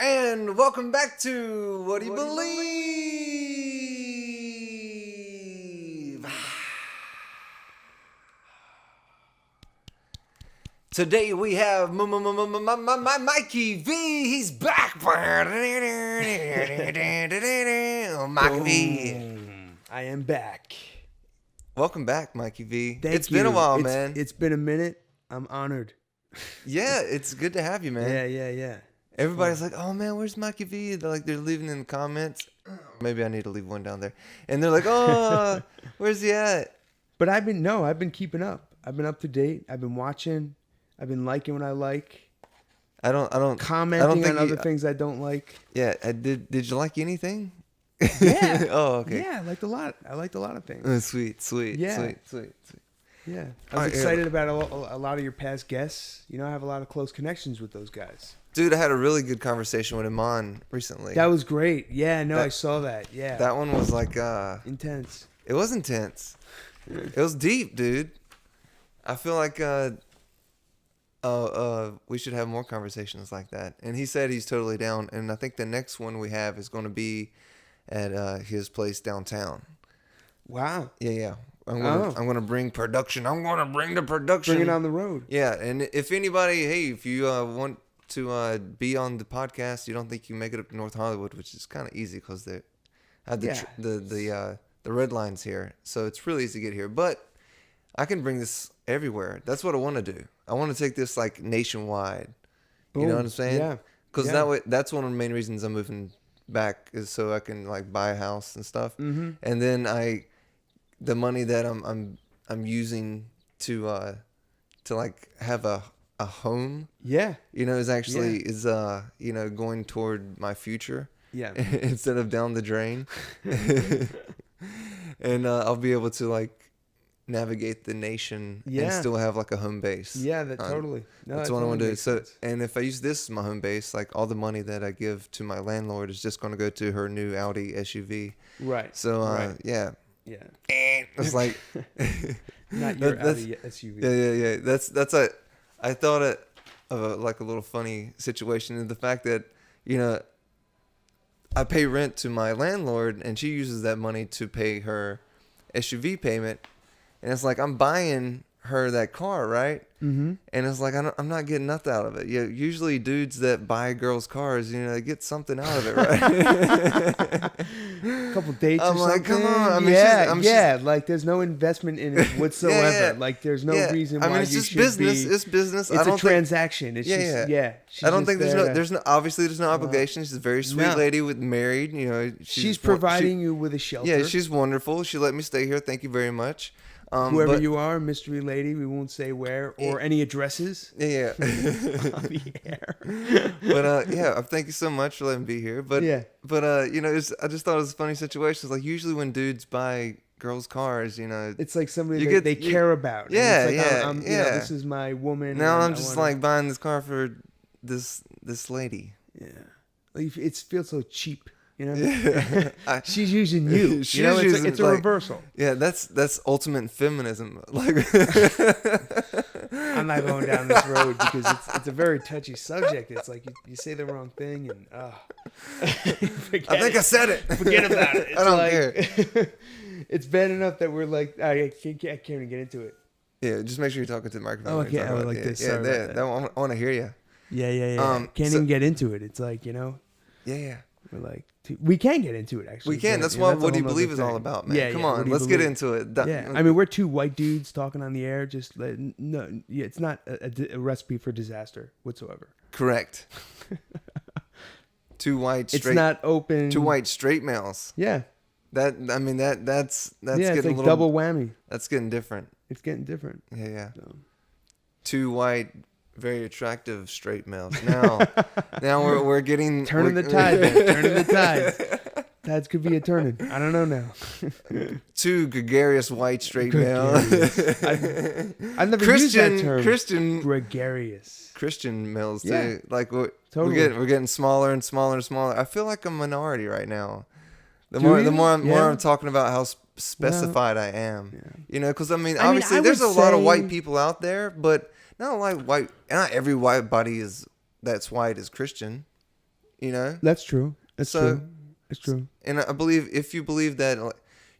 And welcome back to What Do You Believe? Today we have Mikey V. He's back. Mikey V. I am back. Welcome back, Mikey V. It's been a while, man. It's been a minute. I'm honored. Yeah, it's good to have you, man. Yeah. Everybody's like, "Oh man, where's Mikey V?" They're leaving in the comments. Maybe I need to leave one down there. And they're like, "Oh, where's he at?" But I've been keeping up. I've been up to date. I've been watching. I've been liking what I like. I don't commenting on other things I don't like. Yeah, did you like anything? Yeah. Oh, okay. Yeah, I liked a lot of things. Oh, sweet. Yeah. Sweet. Yeah, I was excited about a lot of your past guests. You know, I have a lot of close connections with those guys. Dude, I had a really good conversation with Iman recently. That was great. Yeah, no, I saw that. Yeah. That one was like intense. It was intense. It was deep, dude. I feel like we should have more conversations like that. And he said he's totally down. And I think the next one we have is going to be at his place downtown. Wow. Yeah. I'm gonna bring production. I'm gonna bring the production. Bring it on the road. Yeah, and if anybody, if you want to be on the podcast, you don't think you make it up to North Hollywood, which is kind of easy because they have the red lines here, so it's really easy to get here. But I can bring this everywhere. That's what I want to do. I want to take this like nationwide. Boom. You know what I'm saying? Yeah. Because that way, that's one of the main reasons I'm moving back is so I can like buy a house and stuff, and then the money that I'm using to like have a home, is actually going toward my future, instead of down the drain. And I'll be able to like navigate the nation and still have like a home base. Totally. No, that's what I want to do. So, and if I use this as my home base, like all the money that I give to my landlord is just going to go to her new Audi SUV. Right. So yeah. It's like not your Audi SUV. Yeah. That's I thought it of like a little funny situation, and the fact that I pay rent to my landlord and she uses that money to pay her SUV payment, and it's like I'm buying her that car, right? And it's like I'm not getting nothing out of it. Yeah, usually dudes that buy girls' cars, they get something out of it, right? A couple dates or something. I'm like, come on. I mean, like there's no investment in it whatsoever. Like there's no reason why it's you just should business. be. It's business. It's a transaction. It's just. I don't think there's no obviously there's no obligation. She's a very sweet lady with married. She's providing you with a shelter. Yeah, she's wonderful. She let me stay here. Thank you very much. Whoever you are, mystery lady, we won't say where or any addresses. Yeah. On the air. But thank you so much for letting me be here. But I just thought it was a funny situation. It's like usually when dudes buy girls' cars, it's like somebody they care about. Yeah, it's like, this is my woman. Now I'm just like buying this car for this lady. Yeah, it feels so cheap. She's using you. It's a reversal. Yeah, that's ultimate feminism. Like, I'm not going down this road because it's a very touchy subject. It's like you say the wrong thing and I think I said it. Forget about it. I don't care. It's bad enough that we're like I can't even get into it. Yeah, just make sure you're talking to the microphone. Oh, okay. I would like this. Sorry about that. I want to hear you. Yeah. Can't even get into it. It's like Yeah. We're like, we can get into it, actually. We can. That's what Do You Believe is all about, man. Come on, let's get into it. I mean, we're two white dudes talking on the air. It's not a recipe for disaster whatsoever. Correct. Two white straight. It's not open. Two white straight males. Yeah. That's it's getting like a little double whammy. That's getting different. It's getting different. Yeah. So. Two white, very attractive straight males. Now we're getting turning the tide, man. Turning the tide. Tides could be a turning. I don't know now. Two gregarious white straight males. I've never used that term. Christian gregarious. Christian males too. Yeah. Like we're Totally. getting smaller and smaller and smaller. I feel like a minority right now. The Do more you? I'm talking about how specified I am. Yeah. Because obviously I there's a would lot of say- white people out there, but not every white body that's white is Christian. You know? That's true. That's true. It's true. And I believe if you believe that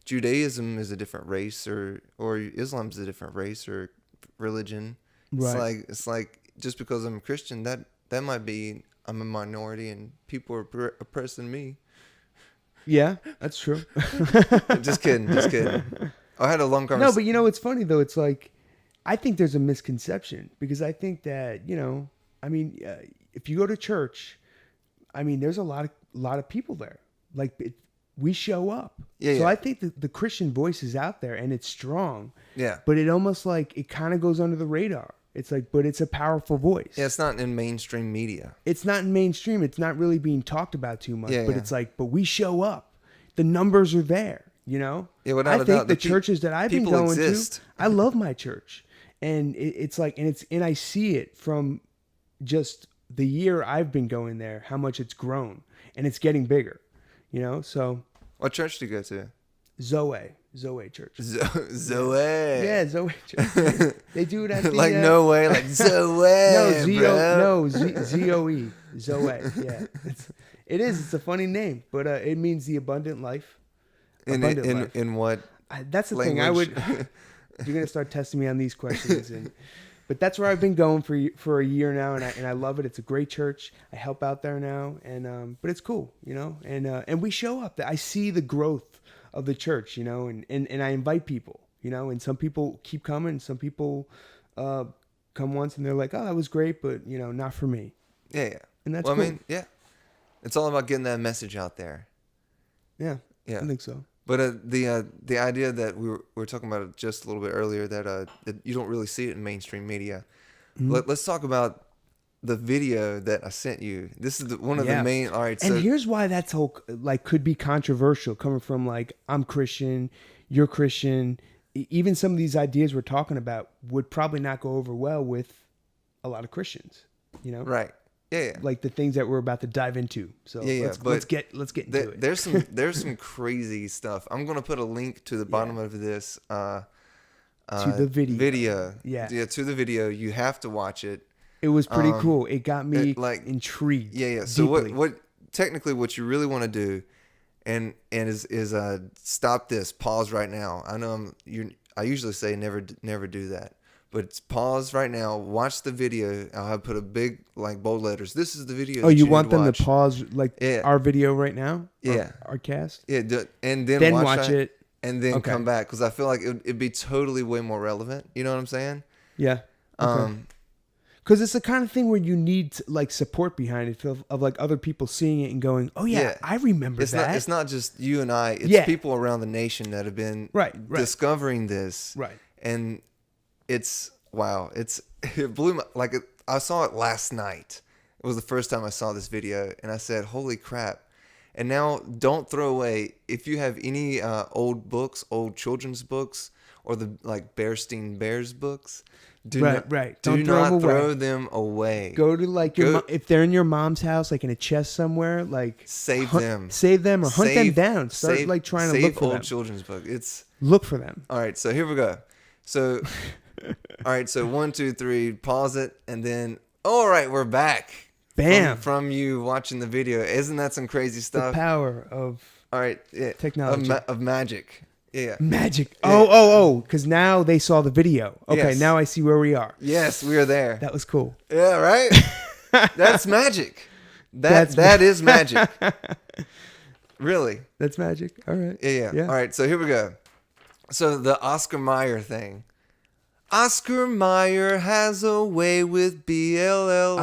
Judaism is a different race or Islam is a different race or religion, Right. it's like just because I'm a Christian, that might be I'm a minority and people are oppressing me. Yeah, that's true. Just kidding. I had a long conversation. No, but you know, it's funny though. It's like, I think there's a misconception because I think that, you know, I mean, if you go to church, I mean, there's a lot of people there. Like we show up. Yeah. So I think that the Christian voice is out there and it's strong. Yeah. But it almost like it kind of goes under the radar. It's like, but it's a powerful voice. Yeah, it's not in mainstream media. It's not in mainstream. It's not really being talked about too much. Yeah, but it's like, but we show up. The numbers are there. You know. Yeah, without I a think doubt, the churches that I've been going to, I love my church, and it's like, and I see it from just the year I've been going there, how much it's grown, and it's getting bigger. You know, so. What church do you go to? Zoe Church. Zoe. Yeah, Zoe Church. They do it at the... like no way, like Zoe. Z-O-E. Zoe. Yeah. It's a funny name, but it means the abundant life. In what? That's the language? thing. You're gonna start testing me on these questions, but that's where I've been going for a year now, and I love it. It's a great church. I help out there now, and but it's cool, you know. And we show up. I see the growth of the church, you know, and I invite people, you know, and some people keep coming. Some people come once and they're like, oh, that was great, but you know, not for me. Yeah. And that's cool. I mean, yeah, it's all about getting that message out there. Yeah. I think so. But the idea that we were talking about it just a little bit earlier that you don't really see it in mainstream media. Mm-hmm. Let's talk about the video that I sent you. This is one of the main. All right, and here's why that's whole like could be controversial coming from like I'm Christian, you're Christian. Even some of these ideas we're talking about would probably not go over well with a lot of Christians. You know, right? Yeah. Like the things that we're about to dive into. So let's get into it. There's some crazy stuff. I'm gonna put a link to the bottom of this to the video. Yeah, to the video. You have to watch it. It was pretty cool. It got me intrigued. Yeah. So what technically what you really want to do, and is stop this. Pause right now. I know I usually say never do that. But it's pause right now. Watch the video. I'll put a big bold letters. This is the video. Oh, you want them to pause our video right now? Yeah, our cast. Yeah, and then watch it, and then come back because I feel like it'd be totally way more relevant. You know what I'm saying? Yeah. Because it's the kind of thing where you need support behind it of other people seeing it and going, "Oh yeah, I remember that." It's not just you and I. It's people around the nation that have been discovering this. Right. And it blew my I saw it last night. It was the first time I saw this video, and I said, "Holy crap!" And now, don't throw away if you have any old children's books, or the Bearstein Bears books. Do not throw them away. Go to if they're in your mom's house, in a chest somewhere, save them or hunt them down. Start trying to look for them. Save old children's book. Look for them. All right, so here we go. So, all right, so 1, 2, 3, pause it, and then all right, we're back. Bam! From you watching the video, isn't that some crazy stuff? The power of technology of magic. Yeah. Magic. Oh, because now they saw the video. Okay, now I see where we are. Yes, we are there. That was cool. Yeah, right? That's magic. That is magic. Really. That's magic. All right. Yeah. All right, so here we go. So the Oscar Mayer thing. Oscar Mayer has a way with BLLOG.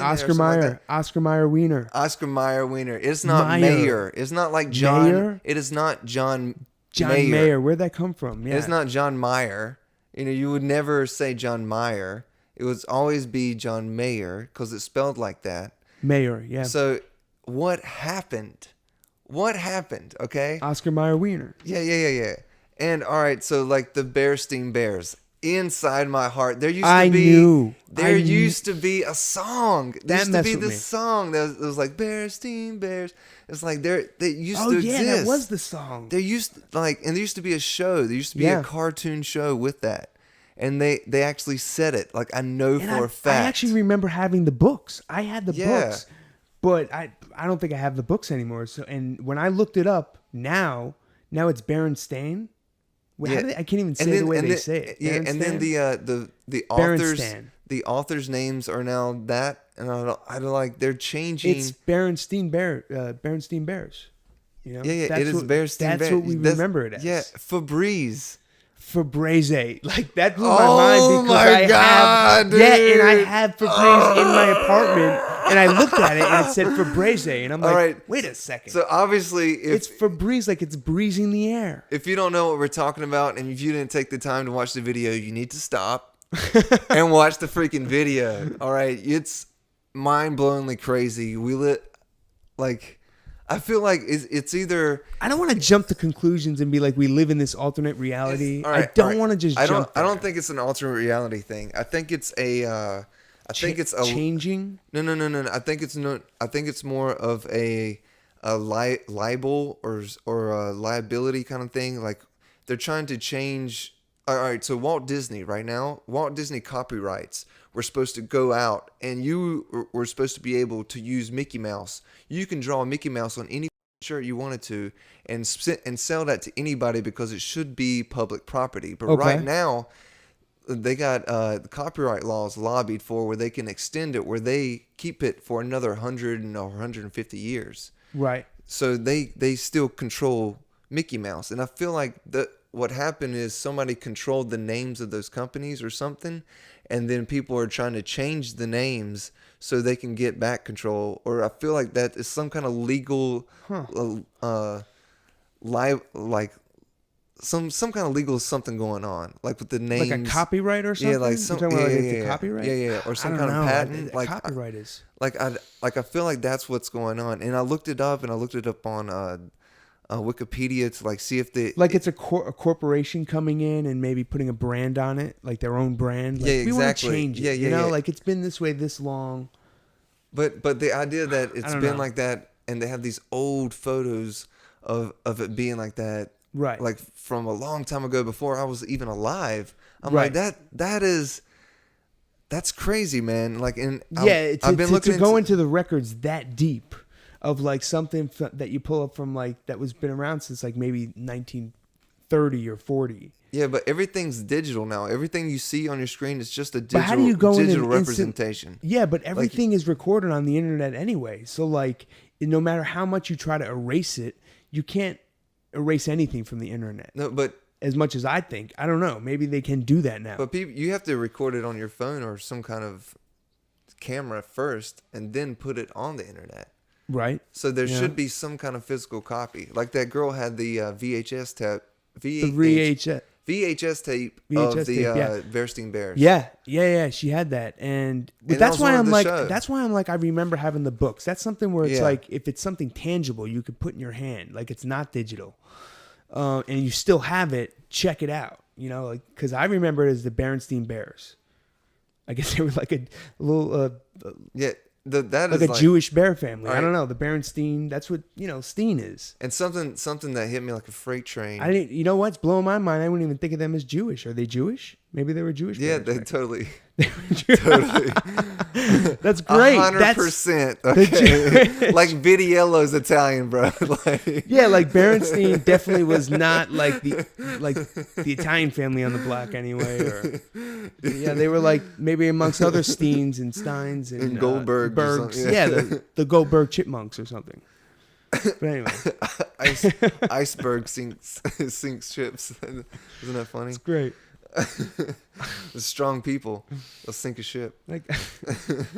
Oscar Mayer. Oscar Mayer Wiener. Oscar Mayer Wiener. It's not Mayer. It's not like John. Mayer? It is not John Mayer. Where'd that come from? Yeah. It's not John Mayer. You would never say John Mayer. It would always be John Mayer because it's spelled like that. Mayer, yeah. So what happened? Okay. Oscar Mayer Wiener. Yeah. And all right, so the Bearstein Bears. Inside my heart, there used to be a song. There used to be this song that was like Bearstein Bears. It's like they used to exist. That was the song. There used to be a show. There used to be a cartoon show with that, and they actually said it. I know for a fact. I actually remember having the books. I had the books. But I don't think I have the books anymore. So, and when I looked it up now it's Berenstain. Wait, Yeah. I can't even say the way they say it. Yeah, and then the authors' names are now that, and I don't like they're changing. It's Berenstain Bears. You know? Yeah, it is Berenstain Bears. That's what we remember it as. Yeah, Febreze. Like that blew my mind because and I have Febreze in my apartment, and I looked at it and it said Febreze, and I'm like, wait a second. So obviously, it's Febreze, like it's breezing the air. If you don't know what we're talking about, and if you didn't take the time to watch the video, you need to stop and watch the freaking video. All right, it's mind-blowingly crazy. I feel like it's either... I don't want to jump to conclusions and be like, we live in this alternate reality. I don't want to just jump there. I don't think it's an alternate reality thing. I think it's a... changing? No. I think it's more of a libel or a liability kind of thing. Like they're trying to change... All right, so Walt Disney right now, Walt Disney copyrights were supposed to go out, and you were supposed to be able to use Mickey Mouse. You can draw a Mickey Mouse on any shirt you wanted to, and sell that to anybody because it should be public property. But right now, they got the copyright laws lobbied for where they can extend it, where they keep it for another 100 or 150 years. Right. So they still control Mickey Mouse, and I feel like what happened is somebody controlled the names of those companies or something, and then people are trying to change the names so they can get back control. Or I feel like that is some kind of legal, some kind of legal something going on, like with the names, like a copyright or something. Yeah, like some copyright. Yeah, or some kind of patent. Like copyright is. I feel like that's what's going on, and I looked it up, on Wikipedia to like see if it's a corporation coming in and maybe putting a brand on it, like their own brand. Like, yeah, exactly. We want to change it. You know, like it's been this way this long. But the idea that it's been like that, and they have these old photos of it being like that, right? Like from a long time ago before I was even alive. I'm like that's crazy, man. Like, and I've been looking to go into the records that deep. Of like something that you pull up from like that was been around since like maybe 1930 or 40. Yeah, but everything's digital now. Everything you see on your screen is just a digital representation. Yeah, but everything is recorded on the internet anyway. So like, no matter how much you try to erase it, you can't erase anything from the internet. No, but as much as I think, I don't know. Maybe they can do that now. But you have to record it on your phone or some kind of camera first, and then put it on the internet. Right. So there should be some kind of physical copy. Like that girl had the VHS tape. VHS tape of the Berenstain Bears. Yeah. She had that, and that's why I'm like, I remember having the books. That's something where it's like, if it's something tangible, you could put in your hand, like it's not digital, and you still have it. Check it out. You know, like because I remember it as the Berenstain Bears. I guess they were like a little that like is a Jewish bear family. Right. I don't know. The Berenstain, that's what, Steen is. And something that hit me like a freight train. You know what's blowing my mind? I wouldn't even think of them as Jewish. Are they Jewish? Maybe they were Jewish. Yeah, they totally. Totally. That's great. 100%. Okay. Like Vitiello's Italian, bro. Like Berenstain definitely was not like the Italian family on the block anyway. They were like maybe amongst other Steens and Steins and Goldbergs. Bergs. The Goldberg Chipmunks or something. But anyway, iceberg sinks ships. Isn't that funny? It's great. The strong people, they'll sink a ship. Like, it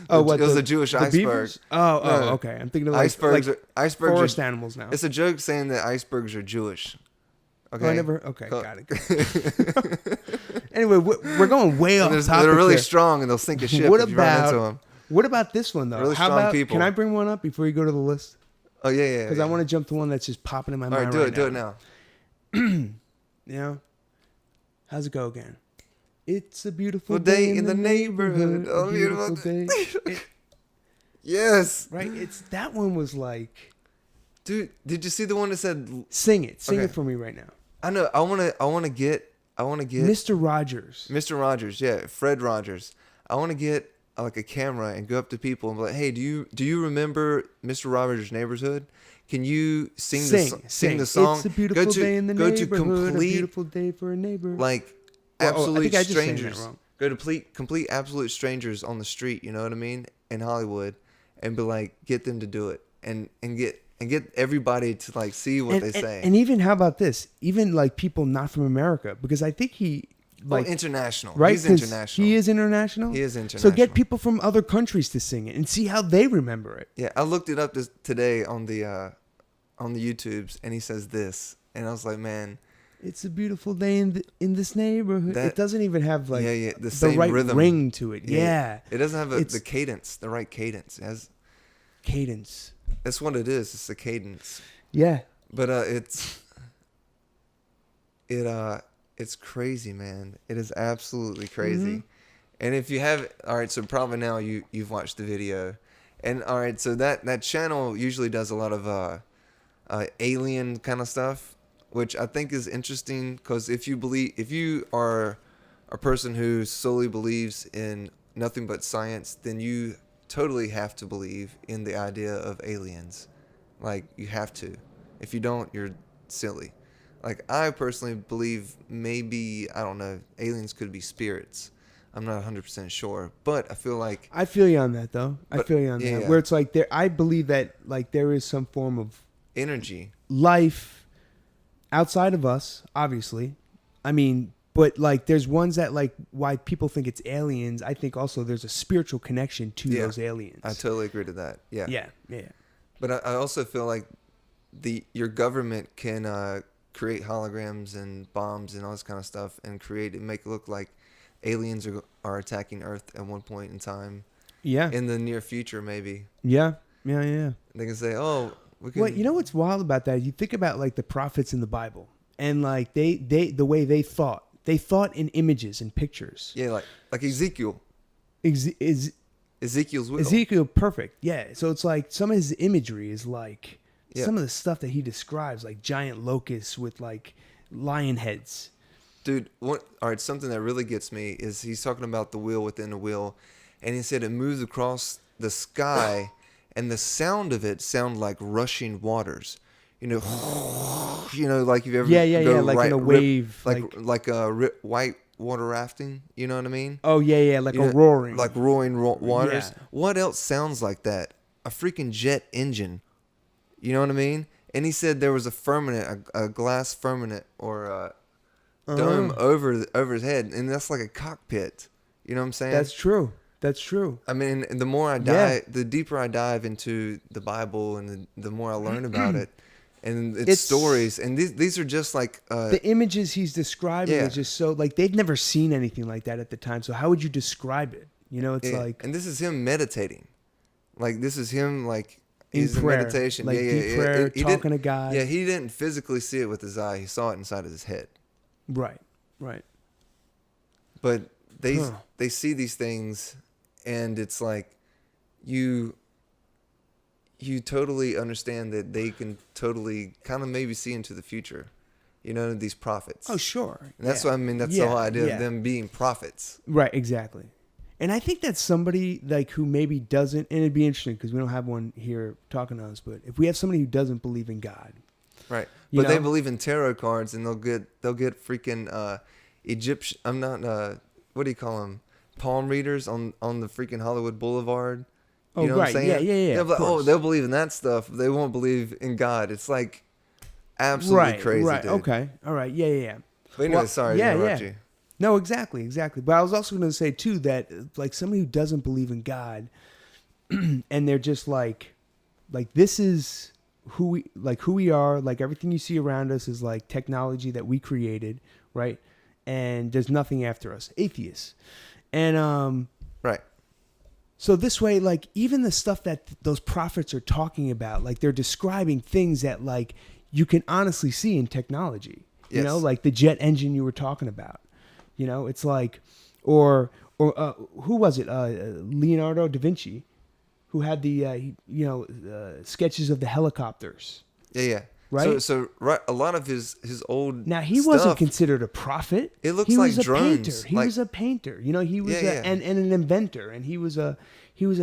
was a Jewish iceberg. Beavers? Okay. I'm thinking of icebergs. Icebergs forest animals now. It's a joke saying that icebergs are Jewish. Okay. Got it. Anyway, we're going way off topic. They're really strong and they'll sink a ship if you run into them. What about this one though? Really strong people. Can I bring one up before you go to the list? Oh yeah. Because I want to jump to one that's just popping in my mind. All right, do it now. How's it go again? It's a beautiful day in the neighborhood. A beautiful day. Yes. Right? That one was like... Dude, did you see the one that said... Sing it. Sing it for me right now. I know. I want to get... Mr. Rogers. Mr. Rogers, yeah. Fred Rogers. I want to get like a camera and go up to people and be like, "Hey, do you remember Mr. Rogers' Neighborhood? Can you sing the song? It's a beautiful day in the neighborhood. A beautiful day for a neighbor. Like absolute strangers. Go to complete absolute strangers on the street. You know what I mean? In Hollywood, and be like, get them to do it, and get everybody to like see what they say. And even how about this? Even like people not from America, because I think he. Like international, right? He's international. He is international. He is international. So get people from other countries to sing it and see how they remember it. Yeah, I looked it up today on the YouTubes, and he says this, and I was like, man, it's a beautiful day in this neighborhood. It doesn't even have like the same right rhythm ring to it. Yeah. It doesn't have the cadence, the right cadence. It has cadence. That's what it is. It's the cadence. Yeah. But it's crazy, man. It is absolutely crazy. Mm-hmm. And if you have, all right, so probably now you've watched the video. And all right, so that channel usually does a lot of alien kind of stuff, which I think is interesting, because if you are a person who solely believes in nothing but science, then you totally have to believe in the idea of aliens. Like, you have to. If you don't, you're silly. Like, I personally believe maybe, I don't know, aliens could be spirits. I'm not 100% sure, but I feel like... I feel you on that, though. I feel you on that. Yeah. Where it's like, I believe that, like, there is some form of... energy. Life outside of us, obviously. I mean, but, like, there's ones that, like, why people think it's aliens. I think also there's a spiritual connection to those aliens. I totally agree to that. Yeah. Yeah. But I also feel like your government can... create holograms and bombs and all this kind of stuff and make it look like aliens are attacking Earth at one point in time. Yeah. In the near future, maybe. Yeah. They can say, "Oh, we can." Well, you know what's wild about that? You think about like the prophets in the Bible, and like they the way they thought in images and pictures. Yeah, like Ezekiel. Ezekiel's will. Ezekiel, perfect. Yeah. So it's like some of his imagery is like. Yeah. Some of the stuff that he describes, like giant locusts with like lion heads. Dude, all right, something that really gets me is he's talking about the wheel within the wheel, and he said it moves across the sky, and the sound of it sounded like rushing waters. You know, like you've ever like in a wave, like white water rafting. You know what I mean? Oh yeah, like roaring, like roaring waters. Yeah. What else sounds like that? A freaking jet engine. You know what I mean? And he said there was a firmament, a glass firmament or a dome over his head, and that's like a cockpit. You know what I'm saying? That's true. I mean, the more I dive, the deeper I dive into the Bible, and the more I learn about it, and its stories, and these are just like the images he's describing is just so like they've never seen anything like that at the time. So how would you describe it? You know, it's like, and this is him meditating, like this is him like. He's in meditation, like deep prayer, talking to God. Yeah, he didn't physically see it with his eye; he saw it inside of his head. Right. But they see these things, and it's like you totally understand that they can totally kind of maybe see into the future. You know, these prophets. Oh, sure. And that's what I mean. That's the whole idea of them being prophets. Right. Exactly. And I think that's somebody like who maybe doesn't, and it'd be interesting because we don't have one here talking to us, but if we have somebody who doesn't believe in God. Right. But they believe in tarot cards, and they'll get freaking Egyptian, what do you call them? Palm readers on the freaking Hollywood Boulevard. You know what I'm saying? Yeah. They'll believe in that stuff. They won't believe in God. It's like absolutely crazy. Right. Dude. Okay. All right. Yeah. But anyway, sorry to interrupt you. No, exactly. But I was also going to say too that like somebody who doesn't believe in God, and they're just like this is who we are. Like everything you see around us is like technology that we created, right? And there's nothing after us. Atheists, and right. So this way, like even the stuff that those prophets are talking about, like they're describing things that like you can honestly see in technology. You know, like the jet engine you were talking about. You know, it's like, or who was it? Leonardo da Vinci, who had the sketches of the helicopters. Yeah. right? So right, a lot of his old Now he stuff, wasn't considered a prophet. It looks he like was a drones. painter. He was a painter. You know, he was and an inventor, and he was a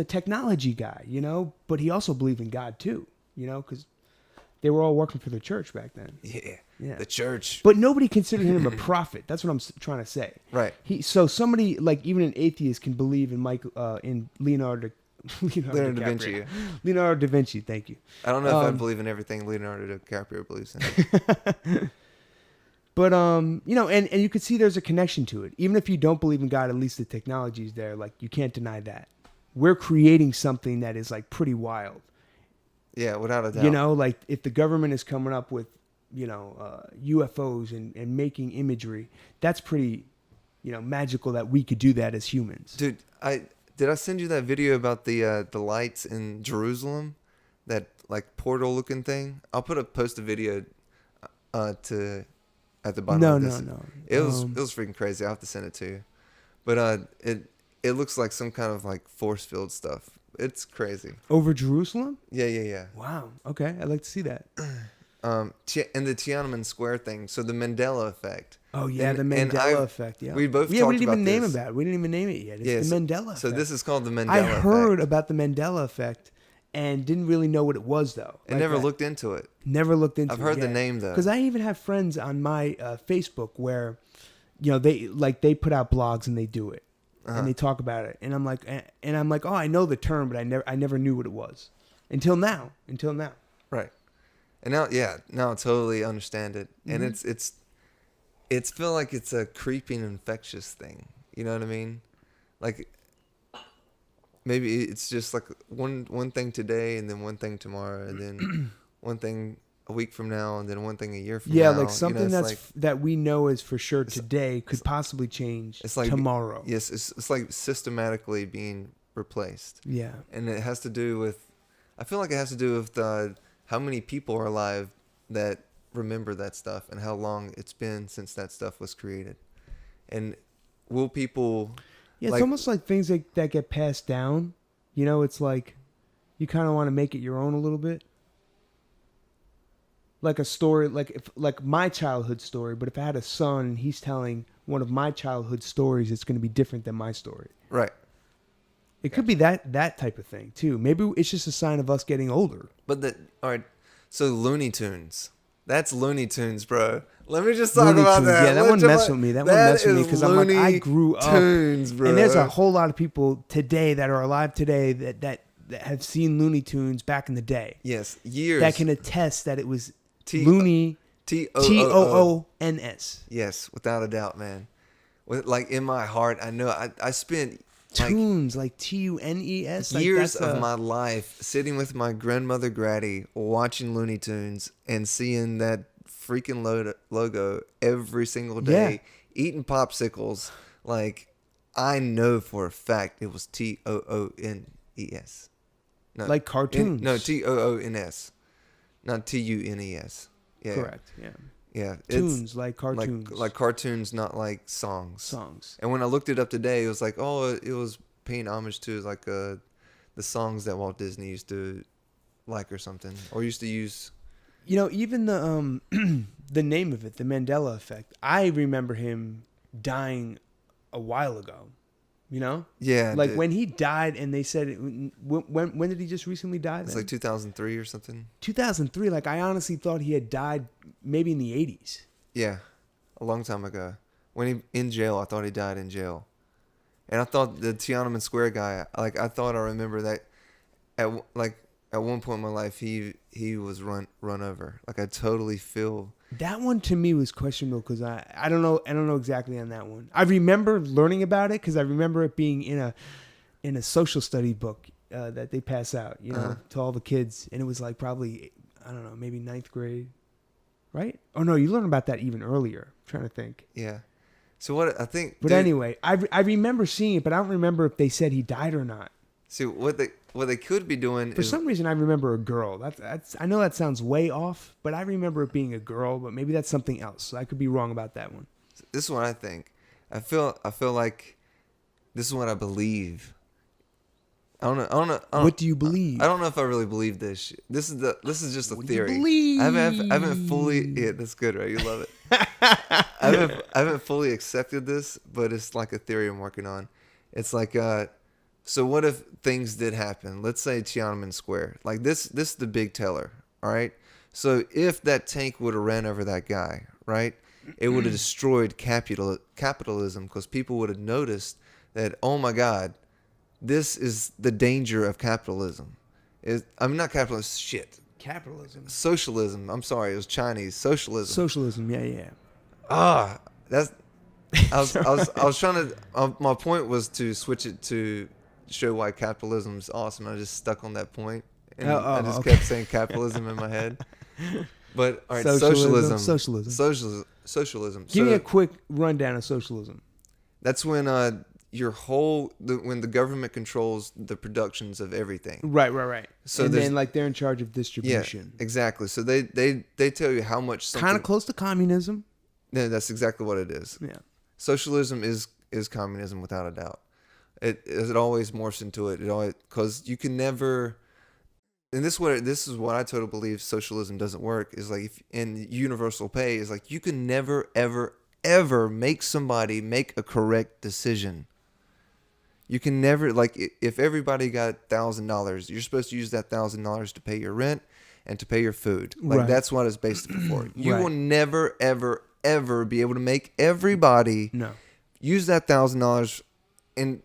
technology guy. You know, but he also believed in God too. You know, because they were all working for the church back then. Yeah, the church. But nobody considered him a prophet. That's what I'm trying to say. Right. So somebody like even an atheist can believe in in Leonardo Da Vinci. Leonardo da Vinci. Thank you. I don't know if I believe in everything Leonardo DiCaprio believes in. But you know, and you could see there's a connection to it. Even if you don't believe in God, at least the technology is there. Like you can't deny that. We're creating something that is like pretty wild. Yeah, without a doubt. You know, like if the government is coming up with, you know, UFOs and making imagery, that's pretty, you know, magical that we could do that as humans. Dude, did I send you that video about the lights in Jerusalem, that like portal looking thing? I'll post a video at the bottom of this. No. It was freaking crazy. I'll have to send it to you. But it looks like some kind of like force field stuff. It's crazy. Over Jerusalem? Yeah. Wow. Okay, I'd like to see that. And the Tiananmen Square thing. So the Mandela effect. Oh yeah, the Mandela effect. Yeah, we both. We talked didn't about even name this. it. We didn't even name it yet. It's the Mandela effect. So this is called the Mandela I heard effect. about the Mandela effect and didn't really know what it was though. I never looked into it. Never looked into it. I've heard the name though. Because I even have friends on my Facebook where, you know, they put out blogs and they do it. And they talk about it, and I'm like, oh, I know the term, but I never knew what it was until now. Right, and now I totally understand it, and it's feel like it's a creeping infectious thing. You know what I mean? Like maybe it's just like one thing today, and then one thing tomorrow, and then one thing a week from now, and then one thing a year from now. Yeah, like something that we know is for sure today could possibly change tomorrow. Yes, it's like systematically being replaced. Yeah. And it has to do with, I feel like it has to do with how many people are alive that remember that stuff and how long it's been since that stuff was created. And will people... Yeah, it's almost like things that get passed down. You know, it's like you kind of want to make it your own a little bit. Like a story, like my childhood story, but if I had a son and he's telling one of my childhood stories, it's going to be different than my story. Right. It could be that type of thing too. Maybe it's just a sign of us getting older. But all right, so Looney Tunes. That's Looney Tunes, bro. Let me just talk about that. Yeah, that one messed with me. That one messed with me because I'm like, I grew up, Tunes, bro. And there's a whole lot of people today that are alive today that have seen Looney Tunes back in the day. Yes, years. That can attest that it was Looney, Toons. Yes, without a doubt, man. Like in my heart, I know I spent Tunes, like Tunes. Years of my life sitting with my grandmother Gratty watching Looney Tunes and seeing that freaking logo every single day, eating popsicles. Like, I know for a fact it was Toons. No, like cartoons. Toons. Not Tunes. Yeah. Correct. Yeah. Yeah. Tunes, like cartoons. Like cartoons, not like songs. And when I looked it up today, it was like, it was paying homage to like the songs that Walt Disney used to like or something, or used to use. You know, even the the name of it, the Mandela effect. I remember him dying a while ago. You know? Yeah. Like when he died, and they said, when did he just recently die? It's like 2003 or something. 2003. Like I honestly thought he had died maybe in the 80s. Yeah, a long time ago. When he in jail, I thought he died in jail, and I thought the Tiananmen Square guy. Like I thought I remember that at one point in my life he was run over. Like I totally feel. That one to me was questionable because I don't know exactly on that one. I remember learning about it because I remember it being in a social study book that they pass out, you know, to all the kids, and it was like probably, I don't know, maybe 9th grade, right? Oh no, you learn about that even earlier. I'm trying to think. Yeah. So what I think. But anyway, I remember seeing it, but I don't remember if they said he died or not. See what they could be doing. For some reason, I remember a girl. That's I know that sounds way off, but I remember it being a girl. But maybe that's something else. So I could be wrong about that one. This is what I think. I feel like this is what I believe. I don't know. What do you believe? I don't know if I really believe this shit. This is just a What do you theory. believe? I haven't fully. Yeah, that's good, right? You love it. I haven't fully accepted this, but it's like a theory I'm working on. It's like, so what if things did happen? Let's say Tiananmen Square. Like this is the big teller, all right? So if that tank would have ran over that guy, right? It would have destroyed capitalism because people would have noticed that, oh my God, this is the danger of capitalism. I'm not capitalist, shit. Capitalism. Socialism. I'm sorry, it was Chinese. Socialism. Socialism, yeah. That's. I was trying to. My point was to switch it to show why capitalism is awesome. I just stuck on that point, and I just kept saying capitalism in my head. But all right, socialism. Give me a quick rundown of socialism. That's when when the government controls the productions of everything. Right. So and then like they're in charge of distribution. Yeah, exactly. So they tell you how much something. Kind of close to communism. Yeah, that's exactly what it is. Yeah. Socialism is communism without a doubt. It always morphs into it. It always, because you can never. And this is what I totally believe socialism doesn't work, is like in universal pay is like you can never ever make somebody make a correct decision. You can never, like, if everybody got $1,000, you're supposed to use that $1,000 to pay your rent and to pay your food. Like that's what it's based for. You will never ever be able to make everybody use that $1,000 and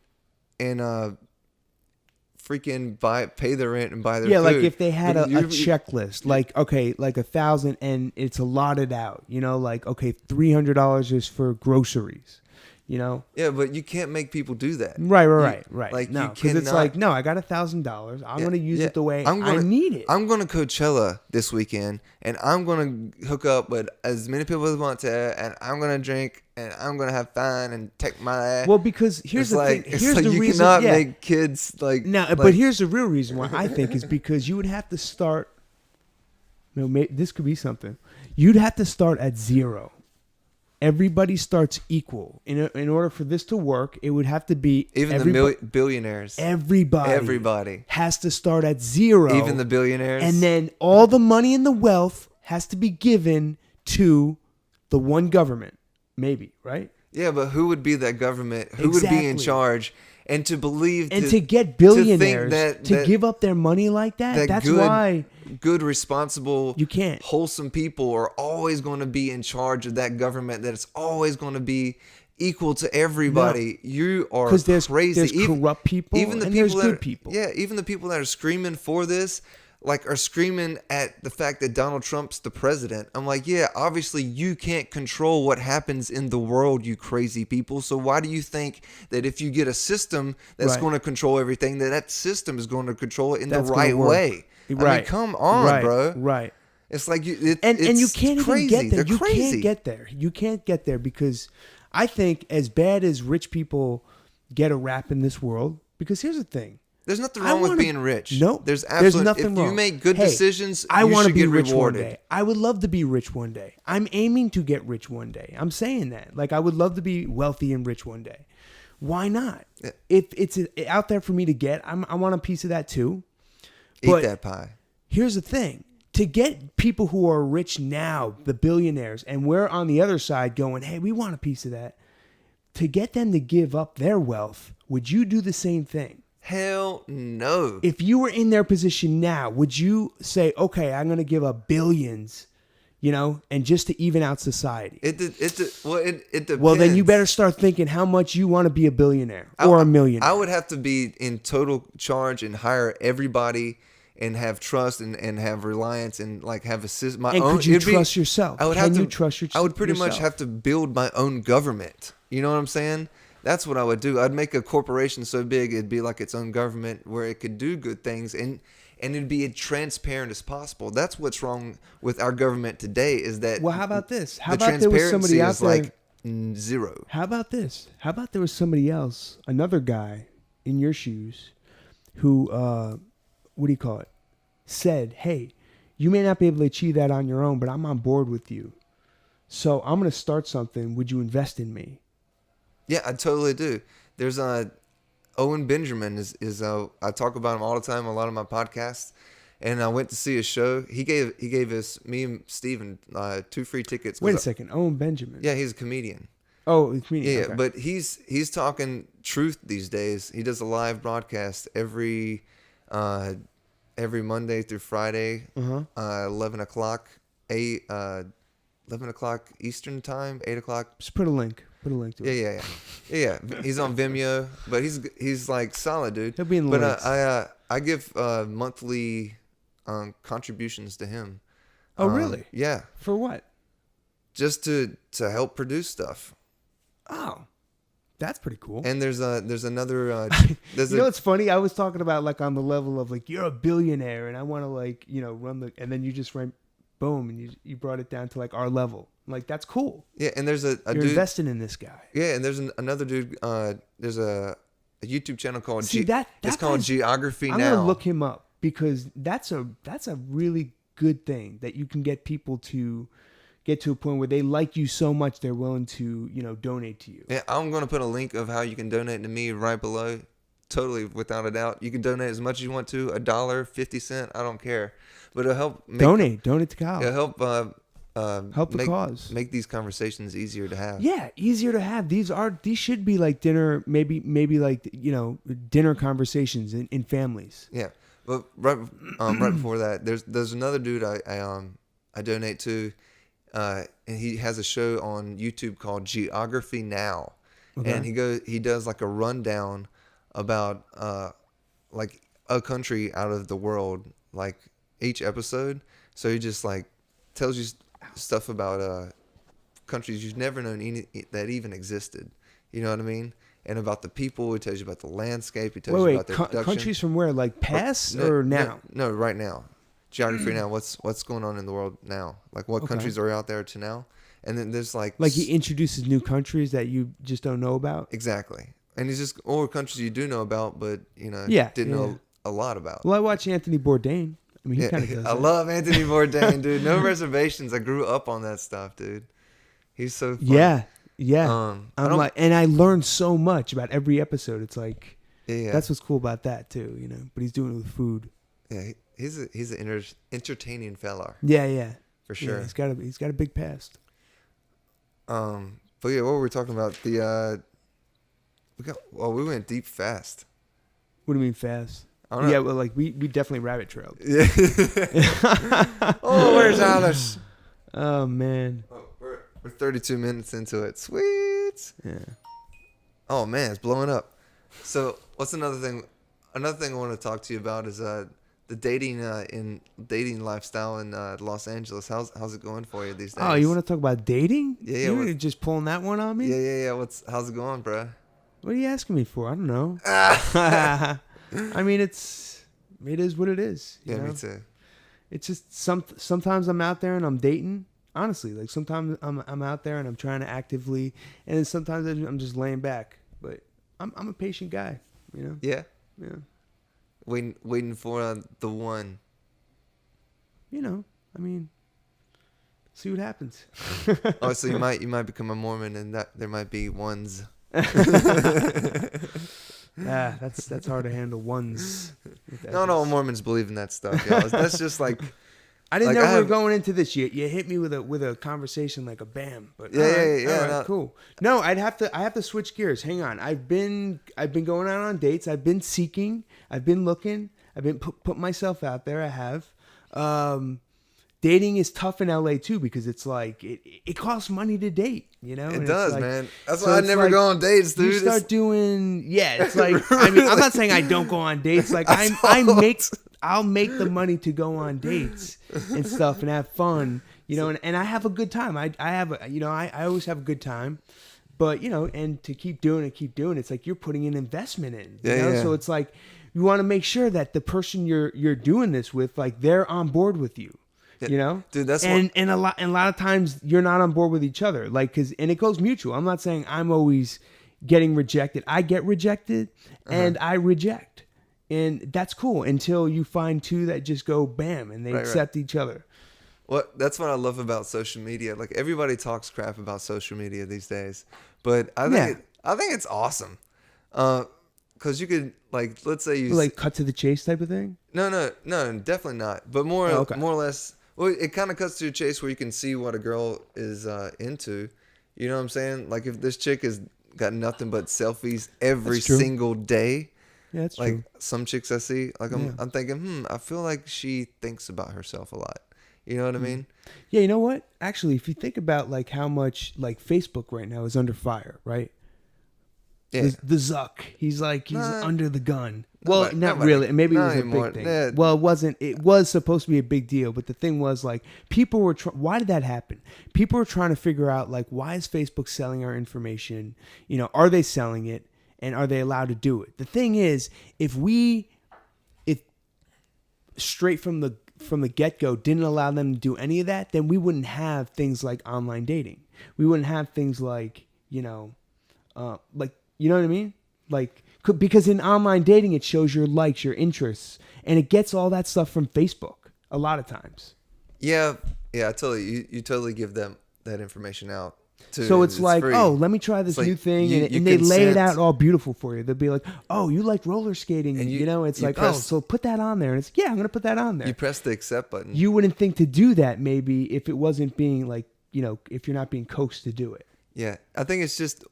freaking pay their rent and buy their food. Yeah, like if they had a checklist, like, okay, like 1,000 and it's allotted out, you know, like, okay, $300 is for groceries, you know? Yeah, but you can't make people do that. Right. Like, no, because it's like, no, I got $1,000. I'm going to use it the way I need it. I'm going to Coachella this weekend, and I'm going to hook up with as many people as I want to, and I'm going to drink, and I'm going to have fun and take my... Well, because here's the thing. Here's the you reason. Cannot make kids like... No, but here's the real reason why I think is because you would have to start... this could be something. You'd have to start at zero. Everybody starts equal. In order for this to work, it would have to be... Even the billionaires. Everybody has to start at zero. Even the billionaires. And then all the money and the wealth has to be given to the one government. Maybe, right? Yeah, but who would be that government? Who would be in charge? And to believe... And to get billionaires to give up their money like that's why... Good, responsible, you can't. Wholesome people are always going to be in charge of that government. That it's always going to be equal to everybody. No. You are crazy. There's corrupt people, even the people there's good people. Yeah, even the people that are screaming for this, like, are screaming at the fact that Donald Trump's the president. I'm like, yeah, obviously you can't control what happens in the world, you crazy people. So why do you think that if you get a system that's going to control everything, that system is going to control it in the right way? I mean, come on, bro. Right. It's like you can't even get there. You can't get there. You can't get there because I think as bad as rich people get a rap in this world, because here's the thing. There's nothing wrong with being rich. No, there's nothing wrong. If you make good decisions, I want to be rich one day. I would love to be rich one day. I'm aiming to get rich one day. I'm saying that. Like, I would love to be wealthy and rich one day. Why not? Yeah. If it's out there for me to get, I want a piece of that too. Eat that pie. Here's the thing. To get people who are rich now, the billionaires, and we're on the other side going, hey, we want a piece of that. To get them to give up their wealth, would you do the same thing? Hell no. If you were in their position now, would you say, okay, I'm going to give up billions, and just to even out society? It depends. Well, then you better start thinking how much you want to be a billionaire or a millionaire. I would have to be in total charge and hire everybody and have trust and have reliance and like have my own. Could you trust yourself? Can you trust yourself? I would pretty much have to build my own government. You know what I'm saying? That's what I would do. I'd make a corporation so big it'd be like its own government where it could do good things and it'd be as transparent as possible. That's what's wrong with our government today is that. Well, how about this? How about there was somebody out there? Like zero. How about this? How about there was somebody else, another guy in your shoes who, what do you call it? Said, hey, you may not be able to achieve that on your own, but I'm on board with you. So I'm going to start something. Would you invest in me? Yeah, I totally do. There's Owen Benjamin is I talk about him all the time on a lot of my podcasts. And I went to see his show. He gave us, me and Steven, 2 free tickets. Wait a second, Owen Benjamin. Yeah, he's a comedian. Oh, he's a comedian. Yeah, okay. but he's talking truth these days. He does a live broadcast every Monday through Friday, 11 o'clock, 11 o'clock Eastern time, 8 o'clock. Just put a link to it. Yeah. He's on Vimeo, but he's like solid, dude. He'll be in the links. I give monthly contributions to him. Oh, really? Yeah. For what? Just to help produce stuff. Oh, that's pretty cool. And there's another. You know what's funny? I was talking about like on the level of like you're a billionaire and I want to like run the, and then you just went boom and you brought it down to like our level. I'm like, that's cool. Yeah, and there's a you're dude investing in this guy. Yeah, and there's another dude. There's a YouTube channel called it's called Geography Now. I'm gonna look him up because that's a really good thing that you can get people to get to a point where they like you so much they're willing to donate to you. Yeah, I'm gonna put a link of how you can donate to me right below. Totally, without a doubt, you can donate as much as you want to. $1, 50 cents, I don't care, but it'll help. Donate to Kyle. It'll help. Help the cause. Make these conversations easier to have. Yeah, easier to have. These should be like dinner, maybe like dinner conversations in families. Yeah, but right before that, there's another dude I donate to, and he has a show on YouTube called Geography Now, and he does like a rundown about like a country out of the world, like each episode. So he just like tells you stuff about countries you've never known that even existed. You know what I mean? And about the people. He tells you about the landscape. He tells you about their production. Countries from where? Like past or now? No, right now. Geography Now. What's going on in the world now? Like what countries are out there to now? And then there's like he introduces new countries that you just don't know about. Exactly. And he's just or countries you do know about, but didn't know a lot about. Well, I watch Anthony Bourdain. I mean, he kind of does. I love Anthony Bourdain, dude. No reservations. I grew up on that stuff, dude. He's so fun. Yeah. And I learned so much about every episode. It's like, that's what's cool about that too, But he's doing it with food. Yeah, he's an entertaining fella. Yeah. For sure. Yeah, he's got a big past. But yeah, what were we talking about? We went deep fast. What do you mean fast? I don't know. Yeah, well, like we definitely rabbit trailed. Yeah. Oh, where's Alice? Oh man. Oh, we're 32 minutes into it. Sweet. Yeah. Oh man, it's blowing up. So what's another thing? Another thing I want to talk to you about is the dating lifestyle in Los Angeles. How's it going for you these days? Oh, you want to talk about dating? Yeah. You're just pulling that one on me? Yeah. How's it going, bro? What are you asking me for? I don't know. I mean, it is what it is. You know? Me too. It's just sometimes I'm out there and I'm dating. Honestly, like sometimes I'm out there and I'm trying to actively, and then sometimes I'm just laying back. But I'm a patient guy, Yeah. Yeah. Waiting for the one. I mean, see what happens. Oh, so you might become a Mormon, and that there might be ones. Yeah, that's hard to handle. Ones. No, Mormons believe in that stuff, y'all. That's just like I didn't know we were going into this. You hit me with a conversation like a bam. But yeah, cool. No, I have to switch gears. Hang on. I've been going out on dates. I've been seeking. I've been looking. I've been put myself out there. I have. Dating is tough in LA too because it's like it costs money to date, It and does, like, man. That's why I never go on dates, dude. You start doing, it's like I mean, I'm not saying I don't go on dates. Like I'll make the money to go on dates and stuff and have fun, and I have a good time. I always have a good time, but and to keep doing it, it's like you're putting an investment in, Yeah. So it's like you want to make sure that the person you're doing this with, like they're on board with you. Dude, that's and a lot of times you're not on board with each other, like and it goes mutual. I'm not saying I'm always getting rejected. I get rejected and I reject, and that's cool until you find two that just go bam and they accept each other. That's what I love about social media. Like everybody talks crap about social media these days, but I think it's awesome. Because because you could like, let's say you like cut to the chase type of thing. No, definitely not. But more or less, well, it kind of cuts to the chase where you can see what a girl is into. You know what I'm saying? Like if this chick has got nothing but selfies every single day. Yeah, that's like true. some chicks I see, like I'm thinking, I feel like she thinks about herself a lot. You know what I mean? Yeah, you know what? Actually, if you think about like how much like Facebook right now is under fire, right? Yeah. The Zuck, he's under the gun. Well, not really. Maybe it was a big thing. Yeah. Well, it wasn't. It was supposed to be a big deal, but the thing was like people were. Why did that happen? People were trying to figure out like why is Facebook selling our information? You know, are they selling it, and are they allowed to do it? The thing is, if straight from the get-go didn't allow them to do any of that, then we wouldn't have things like online dating. We wouldn't have things like you know what I mean? Like, because in online dating, it shows your likes, your interests, and it gets all that stuff from Facebook a lot of times. Yeah, totally. You totally give them that information out. So it's like, free. Oh, let me try this new thing, and they lay it out all beautiful for you. They'll be like, oh, you like roller skating, and it's like, so put that on there, and it's I'm gonna put that on there. You press the accept button. You wouldn't think to do that maybe if it wasn't being like if you're not being coaxed to do it. Yeah, I think it's just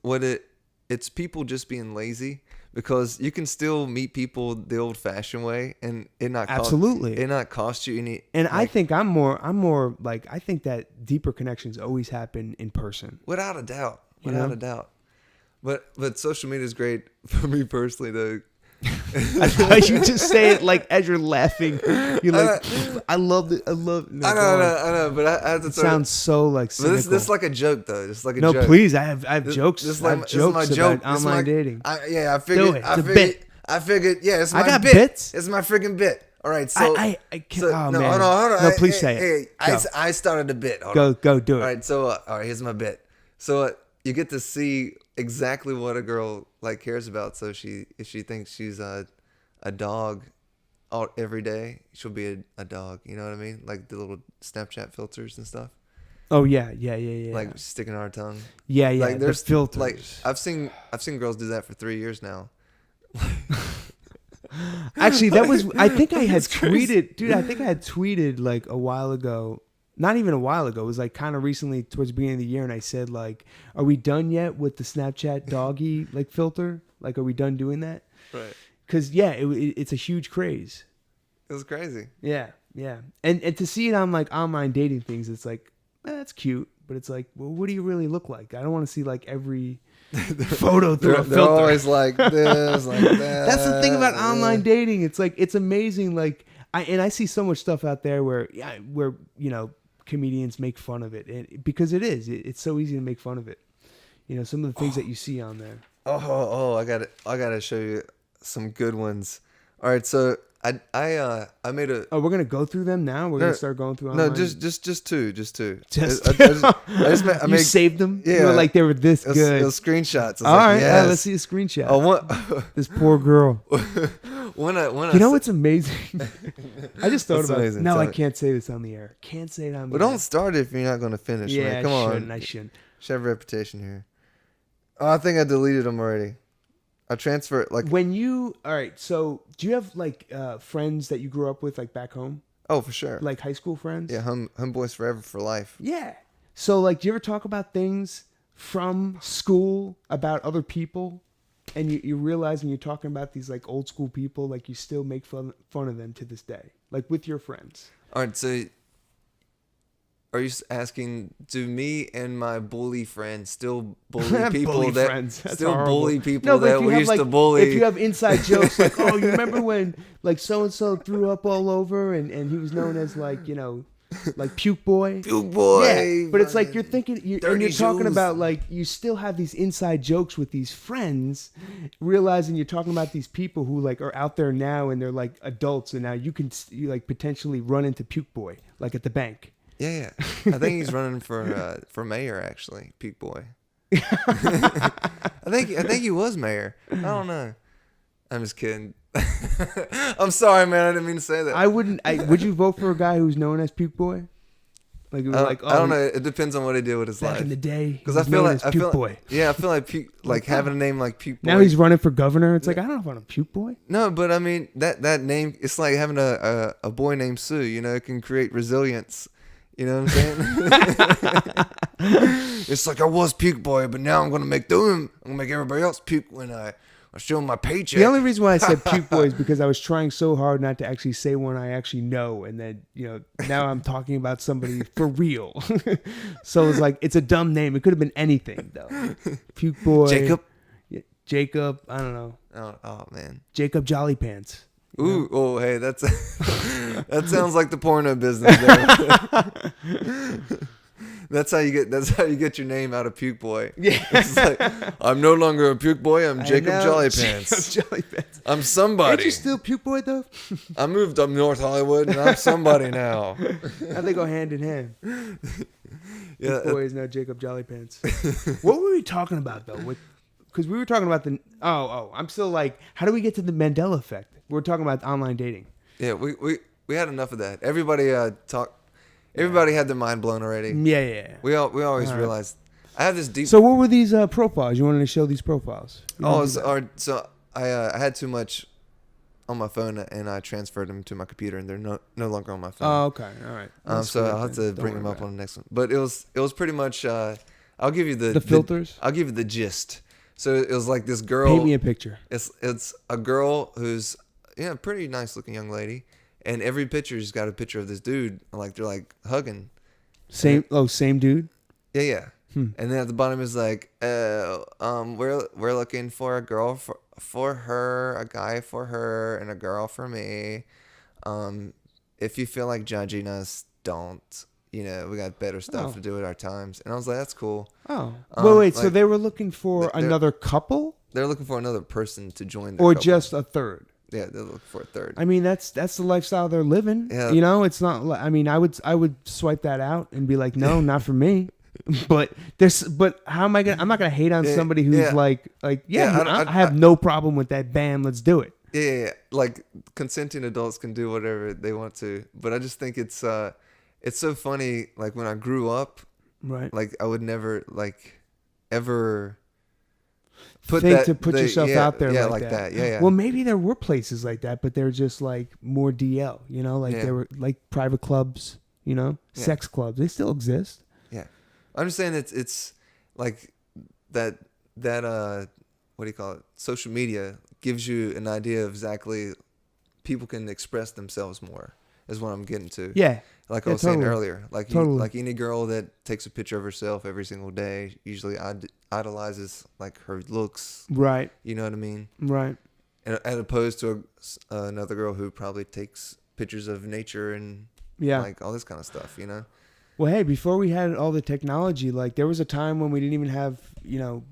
it's people just being lazy because you can still meet people the old-fashioned way and it not cost you any. And I think I'm more like I think that deeper connections always happen in person. Without a doubt, a doubt. But social media is great for me personally though. I thought you just say it like as you're laughing. You're like, I love it. I love it. No, I know, but I have to. It sounds so like cynical. But this is like a joke though. It's like a joke. No, please, I have jokes. I have jokes about online dating. I figured. It's a bit. I figured. Yeah, it's my I got bit. bits. It's my freaking bit. All right, so I can't. So, oh no, man. Hold on. No, please say it. I started a bit. Go do it. All right, so here's my bit. So you get to see exactly what a girl like cares about. So if she thinks she's a dog every day, she'll be a dog. You know what I mean? Like the little Snapchat filters and stuff. Oh yeah. Like sticking on our tongue. Yeah. Like there's filters. Like I've seen girls do that for 3 years now. Actually, that was. I think I had tweeted, dude. I think I had tweeted like a while ago. Not even a while ago. It was like kind of recently towards the beginning of the year, and I said like, "Are we done yet with the Snapchat doggy like filter? Like, are we done doing that?" Right. Because it's a huge craze. It was crazy. Yeah, and to see it on like online dating things, it's like that's cute, but it's like, well, what do you really look like? I don't want to see like every photo through a filter. They're always like this, like that. That's the thing about online dating. It's like it's amazing. Like I see so much stuff out there where comedians make fun of it, because it's so easy to make fun of it. Some of the things that you see on there. I gotta show you some good ones. All right, so I made a. Oh, we're gonna go through them now. We're gonna start going through. Online? No, just two. You saved them. Yeah, you were like they were this good. It was screenshots. All right, yes. Let's see a screenshot. This poor girl. What's amazing? I just thought about it. No, I can't say this on the air. Can't say it on the air. Well, don't start if you're not gonna finish. Yeah, man. Come on. I shouldn't. Should have a reputation here. Oh, I think I deleted them already. I transfer it like when you. All right. So, do you have like friends that you grew up with like back home? Oh, for sure. Like high school friends? Yeah, homeboys forever for life. Yeah. So, like, do you ever talk about things from school about other people, and you realize when you're talking about these like old school people, like you still make fun of them to this day, like with your friends? All right. So, are you asking, do me and my bully friends still bully people bully people that we used to bully? If you have inside jokes like, oh, you remember when like so and so threw up all over and he was known as like like puke boy. Puke boy. Yeah, but it's like you're thinking you're talking about like you still have these inside jokes with these friends, realizing you're talking about these people who like are out there now and they're like adults, and now you like potentially run into puke boy like at the bank. Yeah. I think he's running for mayor actually, Puke Boy. I think he was mayor. I don't know. I'm just kidding. I'm sorry, man. I didn't mean to say that. Would you vote for a guy who's known as Puke Boy? Like, we were like, oh, I don't know. It depends on what he did with his life. back in the day. Because I feel like Puke Boy. Yeah, I feel like like having a name like Puke Boy. Now he's running for governor. It's like, I don't know if I'm a Puke Boy. No, but I mean that name. It's like having a boy named Sue. You know, it can create resilience. You know what I'm saying? It's like I was Puke Boy, but now I'm gonna make them. I'm gonna make everybody else puke when I show them my paycheck. The only reason why I said Puke Boy is because I was trying so hard not to actually say one I actually know, and then now I'm talking about somebody for real. So it's like it's a dumb name. It could have been anything though. Puke Boy. Jacob. I don't know. Oh man. Jacob Jolly Pants. Ooh, oh hey, that's that sounds like the porno business. That's how you get your name out of Puke Boy. Yeah. It's like, I'm no longer a Puke Boy. I'm Jacob Jolly Pants. Jacob Jolly Pants. I'm somebody. Ain't you still Puke Boy though? I moved up North Hollywood and I'm somebody now. How they go hand in hand. Yeah, Puke Boy is now Jacob Jolly Pants. What were we talking about though? Because we were talking about I'm still like, how do we get to the Mandela effect? We're talking about online dating. Yeah, we had enough of that. Everybody Everybody had their mind blown already. Yeah. We always realized. I have this deep. So what were these profiles? You wanted to show these profiles? So I had too much on my phone and I transferred them to my computer and they're no longer on my phone. Oh, okay, all right. So I'll have to bring them up on the next one. But it was pretty much. I'll give you the filters. I'll give you the gist. So it was like this girl. Paint me a picture. It's a girl who's pretty nice looking young lady. And every picture's got a picture of this dude, like they're like hugging. Same dude. Yeah. And then at the bottom is like, we're looking for a girl for her, a guy for her, and a girl for me. If you feel like judging us, don't. We got better stuff to do with our times. And I was like, that's cool. Oh, wait. So they were looking for another couple? They're looking for another person to join. Or couple. Just a third. Yeah, they're looking for a third. I mean, that's the lifestyle they're living. Yeah. It's not. I mean, I would swipe that out and be like, no, not for me. But how am I gonna? I'm not gonna hate on somebody who's I have no problem with that. Bam, let's do it. Yeah. Like consenting adults can do whatever they want to, but I just think it's so funny. Like when I grew up, right? Like I would never ever. Put yourself out there like that. Yeah. Well, maybe there were places like that, but they're just like more DL, there were like private clubs, sex clubs. They still exist. Yeah. I'm just saying it's like that what do you call it? Social media gives you an idea of exactly people can express themselves more is what I'm getting to. Yeah. Like I was saying earlier, like any girl that takes a picture of herself every single day usually idolizes like her looks. Right. You know what I mean? Right. And as opposed to another girl who probably takes pictures of nature and like all this kind of stuff, Well, hey, before we had all the technology, like there was a time when we didn't even have,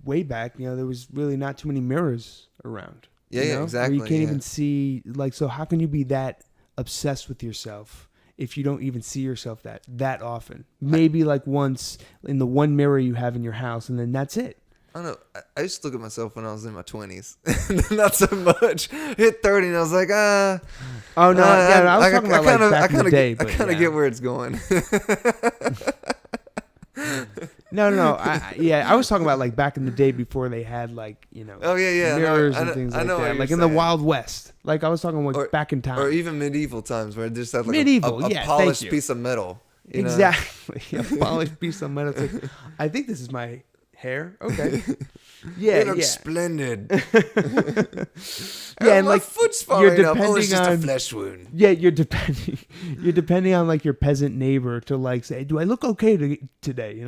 way back, there was really not too many mirrors around. Yeah, exactly. Where you can't even see, so how can you be that obsessed with yourself if you don't even see yourself that often? Maybe like once in the one mirror you have in your house, and then that's it. I don't know. I used to look at myself when I was in my 20s. Not so much. Hit 30 and I was like, Oh, no. I was talking about back in the day. I kind of get where it's going. No. I was talking about like back in the day before they had mirrors and things like that. Like in the Wild West. Like I was talking like back in time. Or even medieval times where they just had like a polished piece of metal. Exactly. A polished piece of metal. Like, I think this is my hair. Okay. Yeah, you look splendid. And my like foot's falling up. Oh, it's just a flesh wound. Yeah, you're depending on like your peasant neighbor to like say, do I look okay today?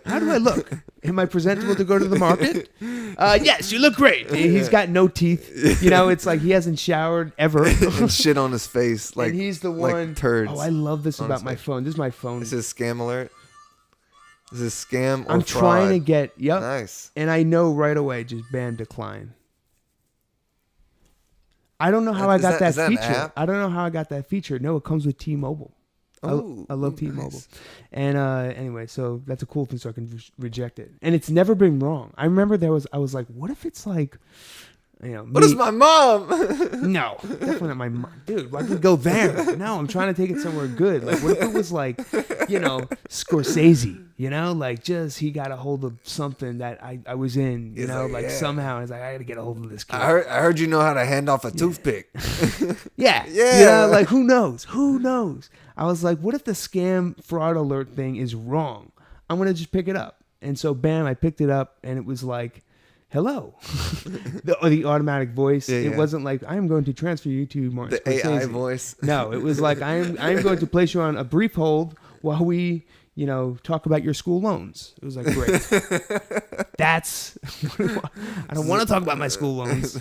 How do I look? Am I presentable to go to the market? Yes, you look great. He's got no teeth. It's like he hasn't showered ever. And shit on his face. Like, and he's the one. Like turds. Oh, I love this about my phone. This is my phone. This is scam alert. Is this scam or I'm fraud? trying to get, yep. Nice. And I know right away, just ban decline. I don't know how I got that feature. I don't know how I got that feature. No, it comes with T-Mobile. I love T-Mobile. Nice. And anyway, so that's a cool thing, so I can reject it. And it's never been wrong. I remember I was like, what if it's like, What is my mom? No, definitely not my mom. Dude, why can go there? No, I'm trying to take it somewhere good. Like, what if it was like, Scorsese, like just he got a hold of something that I was in, somehow. It's like, I got to get a hold of this kid. I heard you know how to hand off a toothpick. Yeah. Yeah. Like, who knows? Who knows? I was like, what if the scam fraud alert thing is wrong? I'm going to just pick it up. And so, bam, I picked it up, and it was like, hello. the automatic voice. It wasn't like, I am going to transfer you to Martin The Scorsese. AI voice. No, it was like, I am going to place you on a brief hold while we, talk about your school loans. It was like, great. I don't want to talk about my school loans.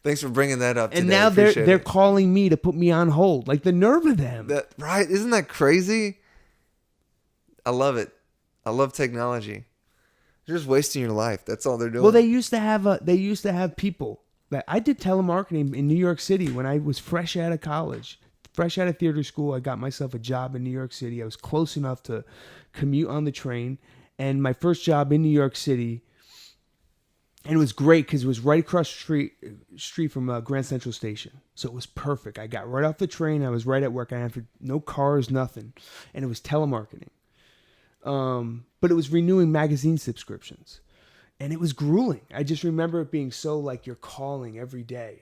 Thanks for bringing that up today. And now they're calling me to put me on hold. Like, the nerve of them. Right? Isn't that crazy? I love it. I love technology. They're just wasting your life. That's all they're doing. Well, they used to have people that I did telemarketing in New York City when I was fresh out of college, fresh out of theater school. I got myself a job in New York City. I was close enough to commute on the train, and my first job in New York City, and it was great because it was right across the street from Grand Central Station, so it was perfect. I got right off the train. I was right at work. I had no cars, nothing, and it was telemarketing. But it was renewing magazine subscriptions, and it was grueling. I just remember it being so like you're calling every day,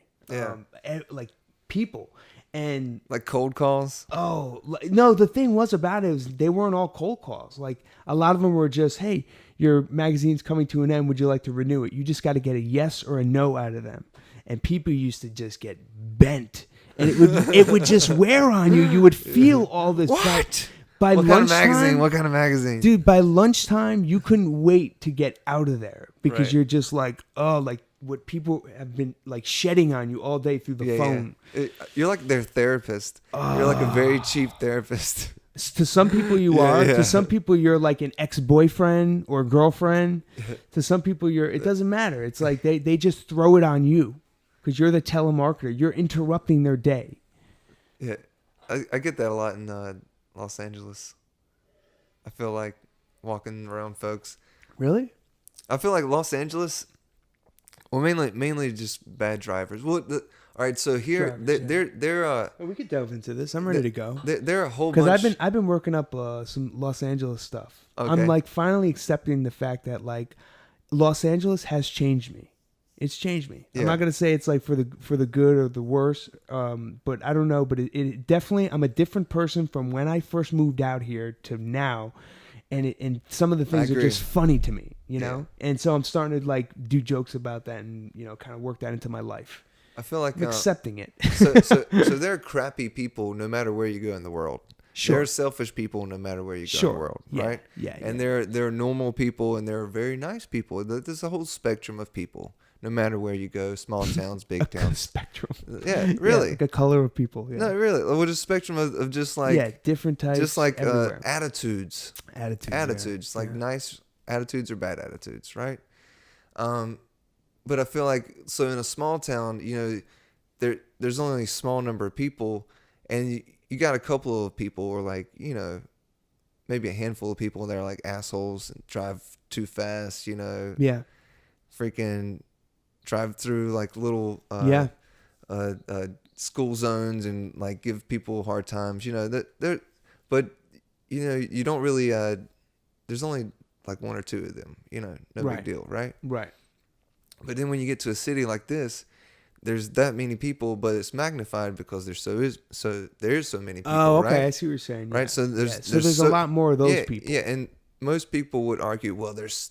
like people, and like cold calls. Oh no, the thing was about it was they weren't all cold calls. Like a lot of them were just, hey, your magazine's coming to an end. Would you like to renew it? You just got to get a yes or a no out of them, and people used to just get bent, and it would just wear on you. You would feel all this. What? By what lunchtime, What kind of magazine? Dude, by lunchtime, you couldn't wait to get out of there because you're just like, like what people have been like shedding on you all day through the phone. Yeah. You're like their therapist. You're like a very cheap therapist. To some people you are. Yeah. To some people you're like an ex-boyfriend or girlfriend. To some people it doesn't matter. It's like they just throw it on you because you're the telemarketer. You're interrupting their day. Yeah, I get that a lot in Los Angeles. I feel like walking around folks. Really? I feel like Los Angeles, well, mainly just bad drivers. Well, all right. So here, they're. We could delve into this. I'm ready to go. They're a whole bunch. Because I've been working up some Los Angeles stuff. Okay. I'm like finally accepting the fact that like Los Angeles has changed me. It's changed me. Yeah. I'm not gonna say it's like for the good or the worse, but I don't know. But it definitely, I'm a different person from when I first moved out here to now, and some of the things are just funny to me, And so I'm starting to like do jokes about that and kind of work that into my life. I feel like I'm accepting it. so they're crappy people no matter where you go in the world. Sure. They're selfish people no matter where you go in the world, right? Yeah. And they're normal people and they're very nice people. There's a whole spectrum of people. No matter where you go, small towns, big towns. Spectrum. Yeah, really. Yeah, like a color of people. Yeah. No, really. What a spectrum of just like... different types. Just like attitudes. Attitudes. Like nice attitudes or bad attitudes, right? But I feel like, so in a small town, there's only a small number of people, and you got a couple of people, or like, maybe a handful of people that are like assholes and drive too fast, Yeah. Freaking... drive through like little school zones and like give people hard times, but you don't really there's only like one or two of them, no big deal, right? But then when you get to a city like this, there's that many people, but it's magnified because there is so many people. Oh, okay, right? I see what you're saying. Right, so there's a lot more of those people. Yeah, and most people would argue, well, there's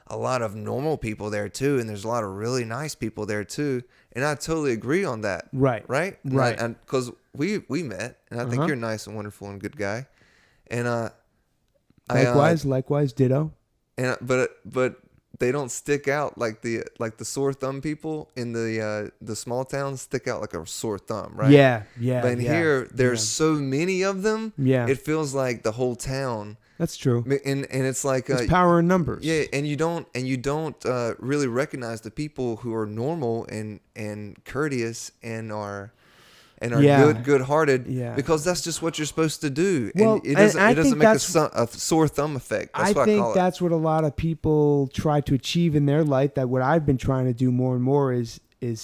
a lot of normal people there too, and there's a lot of really nice people there too, and I totally agree on that. Right. And because we met, and I think you're nice and wonderful and good guy, and likewise, ditto. And but they don't stick out like the sore thumb people in the small towns stick out like a sore thumb, right? Yeah. But here, there's so many of them. Yeah. It feels like the whole town. That's true. And it's like it's power in numbers. Yeah, and you don't really recognize the people who are normal and courteous and are and are good-hearted, because that's just what you're supposed to do. Well, and it doesn't make a sore thumb effect. That's what I call it. That's what a lot of people try to achieve in their life. That what I've been trying to do more and more is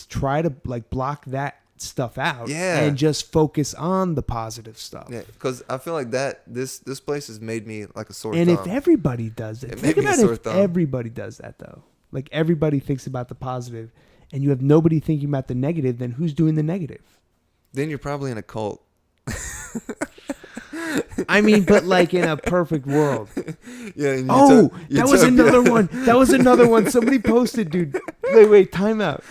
try to like block that stuff out and just focus on the positive stuff. Yeah, because I feel like that this place has made me like a sore thumb. And if everybody does it, think about if everybody does that though. Like everybody thinks about the positive, and you have nobody thinking about the negative, then who's doing the negative? Then you're probably in a cult. I mean, but like in a perfect world. Yeah. That was another one. That was another one. Somebody posted, dude. Wait, time out.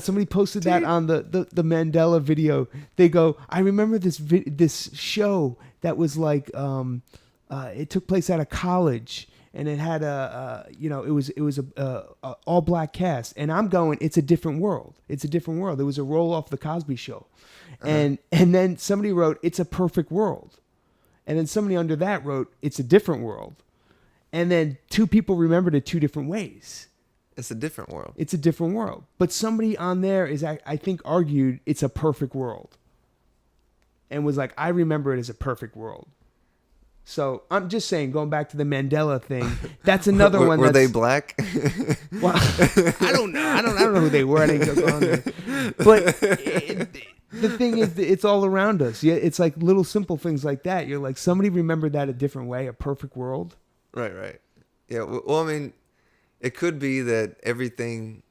Somebody posted that on the Mandela video. They go, I remember this show that was like, it took place at a college, and it had it was a all black cast, and I'm going, it's a different world. It was a roll off the Cosby Show, and then somebody wrote, it's a perfect world. And then somebody under that wrote, it's a different world. And then two people remembered it two different ways. It's a different world. But somebody on there I think argued it's a perfect world. And was like, I remember it as a perfect world. So I'm just saying, going back to the Mandela thing, that's another one. Were they black? Well, I don't know. I don't know who they were. I didn't go on there. But the thing is, it's all around us. Yeah, it's like little simple things like that. You're like, somebody remembered that a different way, a perfect world. Right. Yeah. Well, I mean, it could be that everything.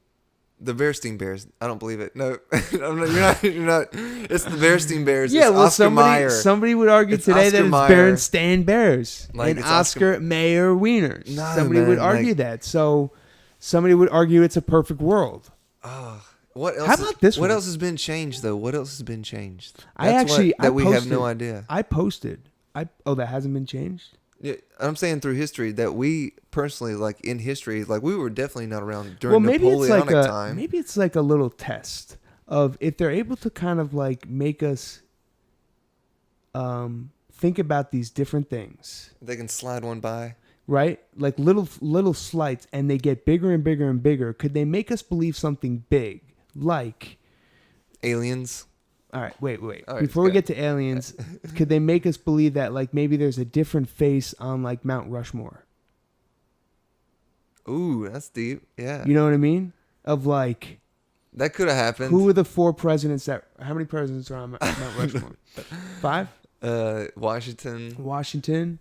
The Bearstein Bears. I don't believe it. No, you're not. It's the Bearstein Bears. Yeah, it's well, somebody would argue today that it's Berenstain Bears and Oscar Mayer Wieners. No, somebody would argue that. So somebody would argue it's a perfect world. What else? How about this? What else has been changed though? What else has been changed? We have no idea. I posted. That hasn't been changed. Yeah, I'm saying through history that we personally, like in history, like we were definitely not around during Napoleonic time. Maybe it's like a little test of if they're able to kind of like make us think about these different things. They can slide one by. Right? Like little slights, and they get bigger and bigger and bigger. Could they make us believe something big? Like aliens. All right, wait. Right, before we get to aliens, could they make us believe that like maybe there's a different face on like Mount Rushmore? Ooh, that's deep. Yeah. You know what I mean? Of like that could have happened. Who were the four presidents how many presidents are on Mount Rushmore? 5? Washington,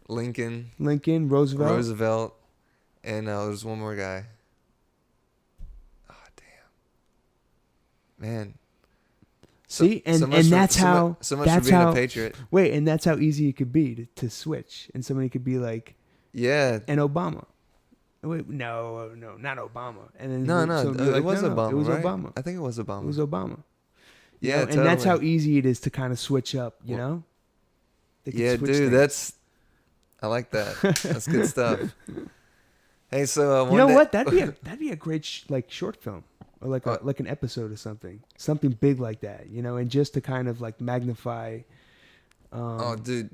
Lincoln, Roosevelt, and there's one more guy. Man. See, and that's how so much for being a patriot. Wait, and that's how easy it could be to switch, and somebody could be like, yeah, and Obama. Wait, no, not Obama. And then it was Obama. It was right? Obama. I think it was Obama. It was Obama. Yeah, totally. And that's how easy it is to kind of switch up. You know? Yeah, dude, I like that. That's good stuff. Hey, so you know what? That'd be a great short film. Or like an episode or something big like that, you know, and just to kind of like magnify. Dude,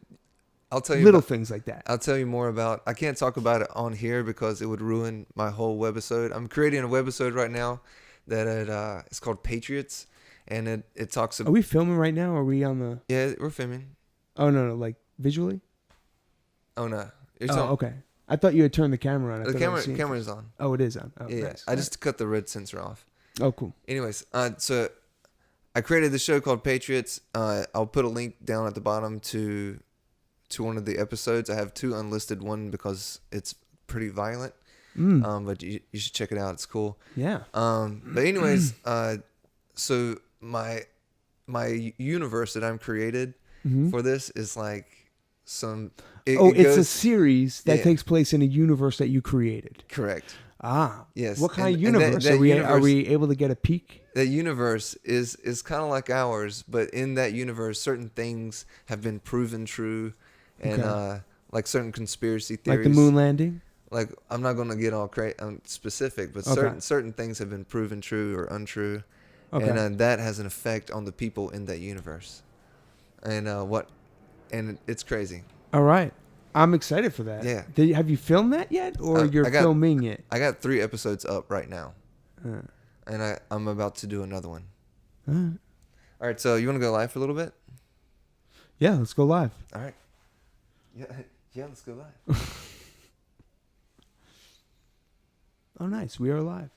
I'll tell you little things like that. I'll tell you more about. I can't talk about it on here because it would ruin my whole webisode. I'm creating a webisode right now that it's called Patriots, and it talks about. Are we filming right now? Or are we on the? Yeah, we're filming. Oh no, like visually. Oh no. Okay. I thought you had turned the camera on. The camera is on. Oh, it is on. Oh, yeah. Nice. I just cut the red sensor off. Oh, cool. Anyways, so I created the show called Patriots. I'll put a link down at the bottom to one of the episodes. I have 2 unlisted, one because it's pretty violent. But you should check it out. It's cool. Yeah. But anyways, so my universe that I'm created for this is like it's a series that takes place in a universe that you created. Correct. Yes. What kind of universe? Are we able to get a peek? That universe is kind of like ours, but in that universe, certain things have been proven true, and like certain conspiracy theories, like the moon landing. Like I'm not going to get all specific, but certain things have been proven true or untrue, and that has an effect on the people in that universe, and it's crazy. All right. I'm excited for that. Yeah. Have you filmed that yet, or you're filming it? I got 3 episodes up right now, and I'm about to do another one. All right, so you want to go live for a little bit? Yeah, let's go live. All right. Yeah, let's go live. Oh, nice. We are live.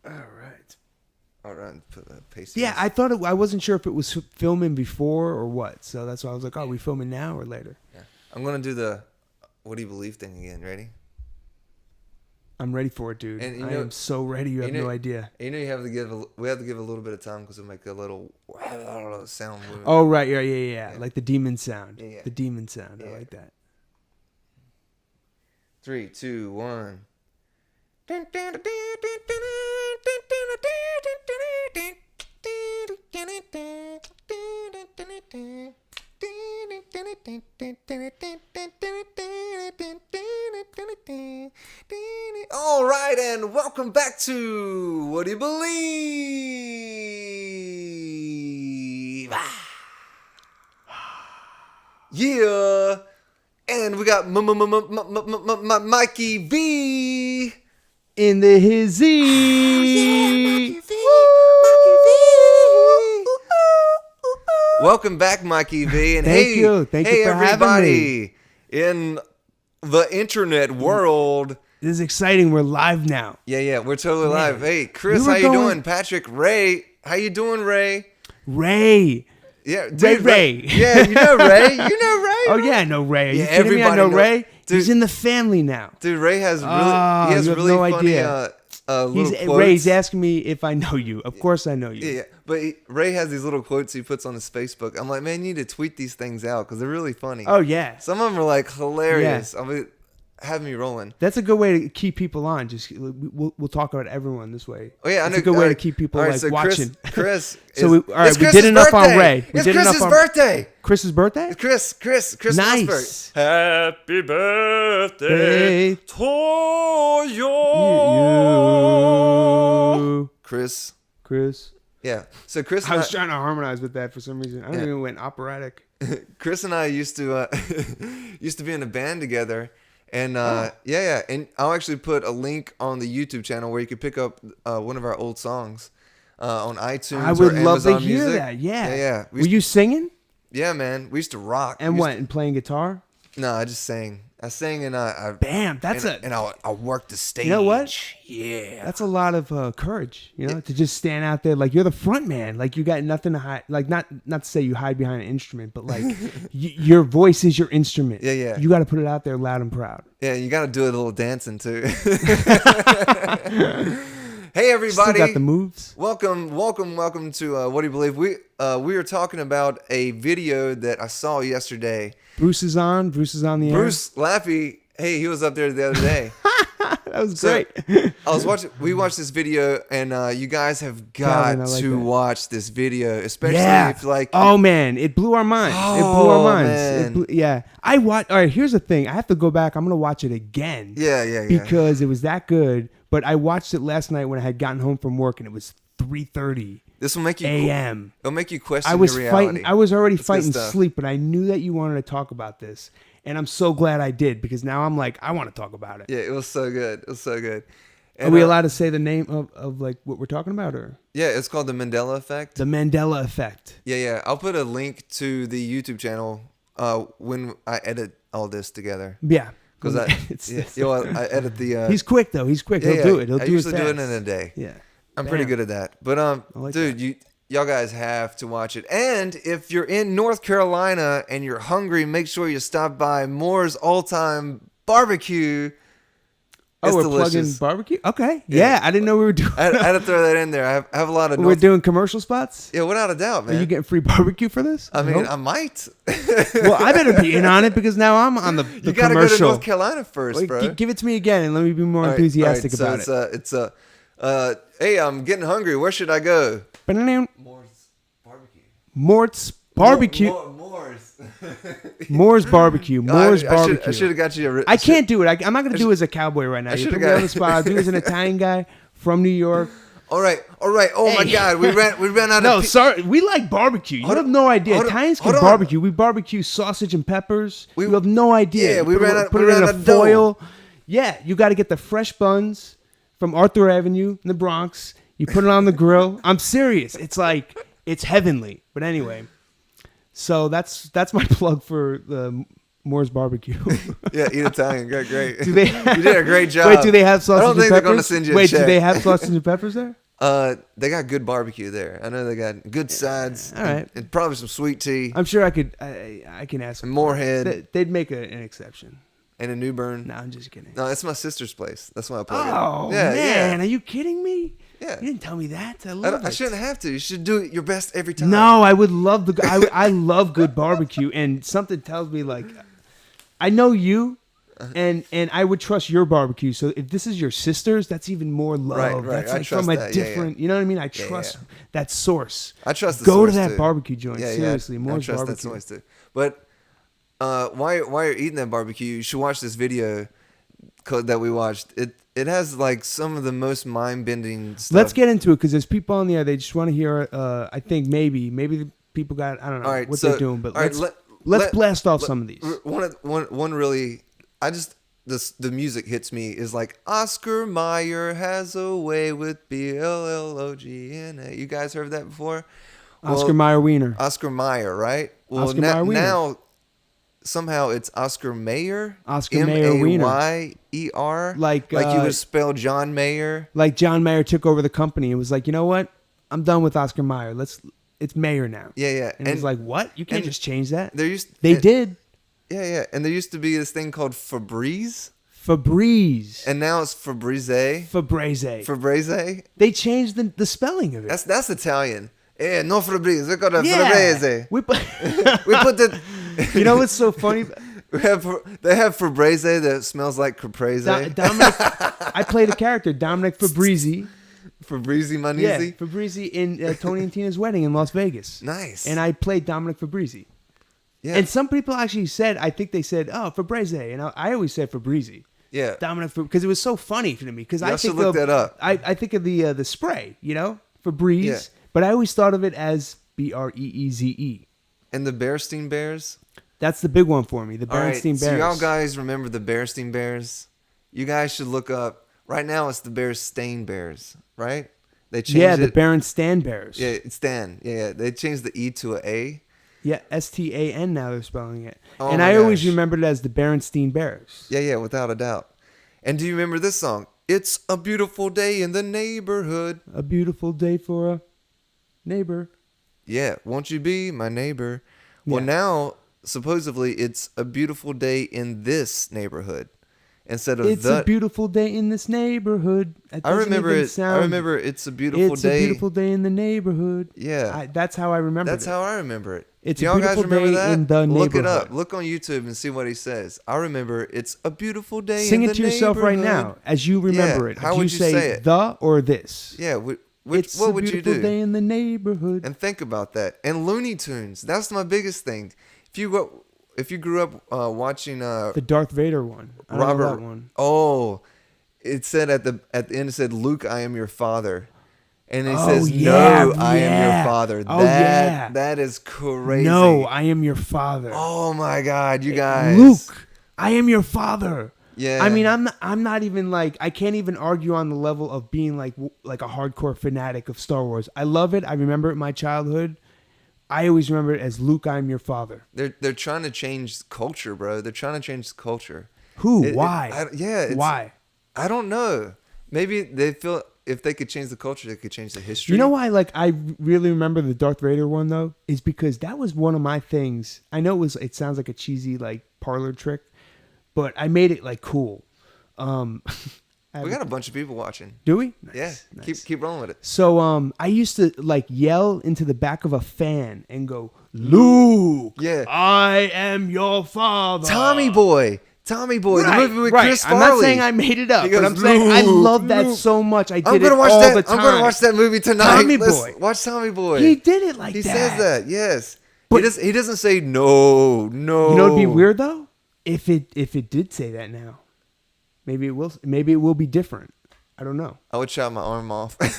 All right. All right. Put that paste. Yeah, I thought I wasn't sure if it was filming before or what. So that's why I was like, are we filming now or later? Yeah. I'm going to do the what do you believe thing again. Ready? I'm ready for it, dude. And I am so ready. You have no idea. You know, we have to give a little bit of time because we'll make a little sound movement. Oh, right. Yeah. Like the demon sound. Yeah. The demon sound. Yeah. I like that. 3, 2, 1. All right, and welcome back to What Do You Believe? Yeah, and we got Mikey V in the hizzy. Mikey V. Welcome back, Mikey V. And Thank you for having me. In the internet world. This is exciting. We're live now. Yeah, we're totally live. Hey, Chris, how you doing? Patrick, Ray, how you doing, Ray? Ray. Yeah, dude, Ray. Yeah, you know Ray. You know Ray. Oh yeah, I know Ray. Are you Yeah, kidding me? I know Ray. Dude, he's in the family now. Dude, Ray has really no funny idea. little quotes. Ray's asking me if I know you. Of course I know you. Yeah, but Ray has these little quotes he puts on his Facebook. I'm like, man, you need to tweet these things out because they're really funny. Oh yeah. Some of them are like hilarious. I mean, have me rolling. That's a good way to keep people on. Just we'll talk about everyone this way. Oh yeah, I know. It's a good way to keep people right, so watching. Chris. So we did enough on Ray. It's Chris's birthday. Chris's birthday? It's Chris Nice. Happy birthday to you. Chris. Yeah. So Chris. I was trying to harmonize with that for some reason. I don't even went operatic. Chris and I used to be in a band together. And and I'll actually put a link on the YouTube channel where you could pick up one of our old songs on iTunes. I would love Amazon to hear Music. that. Yeah. Yeah. Were you singing? Yeah, man. We used to rock. And and playing guitar? No, I just sang. I sang and I Bam, I worked the stage. You know what? Yeah. That's a lot of courage, to just stand out there like you're the front man, like you got nothing to hide. Like not to say you hide behind an instrument, but like your voice is your instrument. Yeah. You got to put it out there loud and proud. Yeah, you got to do a little dancing too. Hey everybody! Still got the moves. Welcome to What Do You Believe? We were talking about a video that I saw yesterday. Bruce is on the air. Bruce Laffey, hey, he was up there the other day. That was great. We watched this video, and you guys have got to watch this video, especially if like. Oh man, it blew our minds. Oh, it blew our minds. Man. I watched. All right, here's the thing. I have to go back. I'm gonna watch it again. Yeah. Because it was that good. But I watched it last night when I had gotten home from work, and it was 3:30. This will make you a.m. It'll make you question your reality. I was already fighting sleep, but I knew that you wanted to talk about this, and I'm so glad I did because now I'm like, I want to talk about it. Yeah, it was so good. And, are we allowed to say the name of like what we're talking about, or? Yeah, it's called the Mandela Effect. The Mandela Effect. Yeah. I'll put a link to the YouTube channel when I edit all this together. Yeah. Because I edit the. He's quick though. He'll do it. He'll do it fast. I usually do it in a day. Yeah. I'm pretty good at that. But dude, y'all guys have to watch it. And if you're in North Carolina and you're hungry, make sure you stop by Moore's All Time Barbecue. Oh, we're plugging barbecue? Okay. Yeah, I didn't know we were doing. I had to throw that in there. I have a lot of. We're doing commercial spots? Yeah, without a doubt, man. Are you getting free barbecue for this? I mean, I might. Well, I better be in on it because now I'm on the You gotta commercial. go to North Carolina first, bro. Give it to me again and let me be more enthusiastic about it. Hey, I'm getting hungry. Where should I go? Moore's Barbecue. Moore's Barbecue. Moore's Barbecue. Moore's Barbecue. I should have got you. I can't do it. I'm not going to do it as a cowboy right now. You put me on the spot. I'll do it as an Italian guy from New York. All right. Oh my God, we ran out of. No, sorry. We like barbecue. You have no idea. Italians can barbecue. We barbecue sausage and peppers. You have no idea. Yeah, we ran out. Put it in a foil. Yeah, you got to get the fresh buns from Arthur Avenue in the Bronx. You put it on the grill. I'm serious. It's like it's heavenly. But anyway, so that's my plug for the Moore's Barbecue. Yeah, eat Italian. Great. Do they You did a great job. Wait, do they have sausage I don't and think peppers? they're going to send you a Wait, check. do they have sausage and peppers there? They got good barbecue there. I know they got good sides. All right. And probably some sweet tea. I'm sure I can ask them. And Moorhead. They'd make an exception. And a New Bern. No, I'm just kidding. No, it's my sister's place. That's why I plug it. Oh, Yeah, man. yeah. Are you kidding me? Yeah. You didn't tell me that. I love it. I shouldn't have to. You should do your best every time. No, I would love I love good barbecue, and something tells me like I know you, and I would trust your barbecue. So if this is your sister's, that's even more love. Right. That's I like trust from a that. different. You know what I mean? I trust that source. I trust the Go source to that too. barbecue joint. Seriously, I Moore's trust barbecue. that source too. But while you're eating that barbecue, you should watch this video that we watched. It has like some of the most mind-bending stuff. Let's get into it because there's people on there. They just want to hear. I think maybe the people got. I don't know what they're doing, but let's blast off some of these. One really. The music hits me is like Oscar Mayer has a way with BLLOGNA. You guys heard that before? Oscar Mayer Wiener. Oscar Mayer, right? Well, Oscar Mayer Wiener. Now somehow it's Oscar Mayer. Oscar Mayer Wiener. Mayer. Like you would spell John Mayer. Like John Mayer took over the company and was like, you know what? I'm done with Oscar Mayer. It's Mayer now. Yeah. And it was like, what? You can't just change that. They did. Yeah. And there used to be this thing called Febreze. And now it's Febreze. Febreze. They changed the spelling of it. That's Italian. Yeah, no Febreze. We got a Febreze. We put the. You know what's so funny? They have Febreze that smells like caprese. Dominic, I played a character, Dominic Fabrizi. Fabrizi Manisi? Yeah, Fabrizi in Tony and Tina's wedding in Las Vegas. Nice. And I played Dominic Fabrizi. Yeah. And some people actually said, I think they said, oh, Fabrizi. And I always said Fabrizi. Yeah. Dominic, because it was so funny to me. Because I think look that up. I think of the spray, Febreze. Yeah. But I always thought of it as Breeze. And the Bearstein Bears? That's the big one for me. The Bearstein Bears. So y'all guys remember the Bearstein Bears? You guys should look up. Right now it's the Bearstain Bears, right? They changed it. the Berenstain Bears. Yeah, it's Stan. Yeah. They changed the E to an A. Yeah, STAN now they're spelling it. Oh and I always remembered it as the Berenstein Bears. Yeah, without a doubt. And do you remember this song? It's a beautiful day in the neighborhood. A beautiful day for a neighbor. Yeah, won't you be my neighbor? Well, now, supposedly, it's a beautiful day in this neighborhood. Instead of it's a beautiful day in this neighborhood. I remember it's a beautiful day. It's a beautiful day in the neighborhood. Yeah. That's how I remember it. That's how I remember it. It's y'all a beautiful guys remember day that? in the neighborhood. Look it up. Look on YouTube and see what he says. I remember it's a beautiful day Sing in it the to yourself right neighborhood. now as you remember it. How would you say it? The or this? Yeah. What would you do? It's a beautiful day in the neighborhood. And think about that. And Looney Tunes. That's my biggest thing. If you grew up watching the Darth Vader one, I don't know that one. Oh, it said at the end it said, "Luke, I am your father," and he says, "No, I am your father." That is crazy. No, I am your father. Oh my God, you guys! Luke, I am your father. Yeah. I mean, I'm not even like, I can't even argue on the level of being like a hardcore fanatic of Star Wars. I love it. I remember it in my childhood. I always remember it as Luke, I am your father. They're trying to change culture, bro. They're trying to change culture. Who? Why? Why? I don't know. Maybe they feel if they could change the culture, they could change the history. You know why? Like, I really remember the Darth Vader one though, is because that was one of my things. I know it sounds like a cheesy like parlor trick, but I made it like cool. We got a bunch of people watching. Do we? Nice. Yeah. Nice. Keep rolling with it. So I used to like yell into the back of a fan and go, Luke, I am your father. Tommy Boy, the movie with Chris Farley. I'm not saying I made it up, but I'm saying I love that so much. I did it all the time. I'm going to watch that movie tonight. Tommy Boy. Watch Tommy Boy. He did it like that. He says that, yes. But he doesn't say no. You know what'd be weird though? If it did say that now. Maybe it will be different. I don't know. I would chop my arm off. That's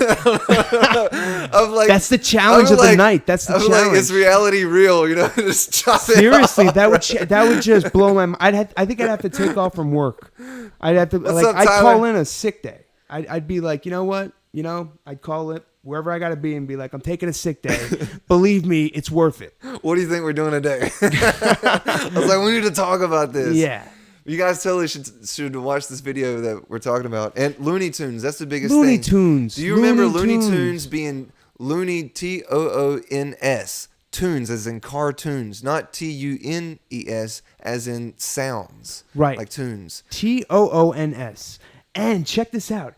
the challenge of the night. That's the challenge. Like, is reality real? Just chop Seriously, it off. that would just blow my mind. I think I'd have to take off from work. I'd have to I'd call in a sick day. I'd be like, you know what? You know, I'd call it wherever I got to be and be like, I'm taking a sick day. Believe me, it's worth it. What do you think we're doing today? I was like, we need to talk about this. Yeah. You guys totally should watch this video that we're talking about. And Looney Tunes, that's the biggest thing. Looney Tunes. Do you remember Looney Tunes being Looney, Toons, tunes as in cartoons, not Tunes as in sounds. Right. Like tunes. Toons. And check this out.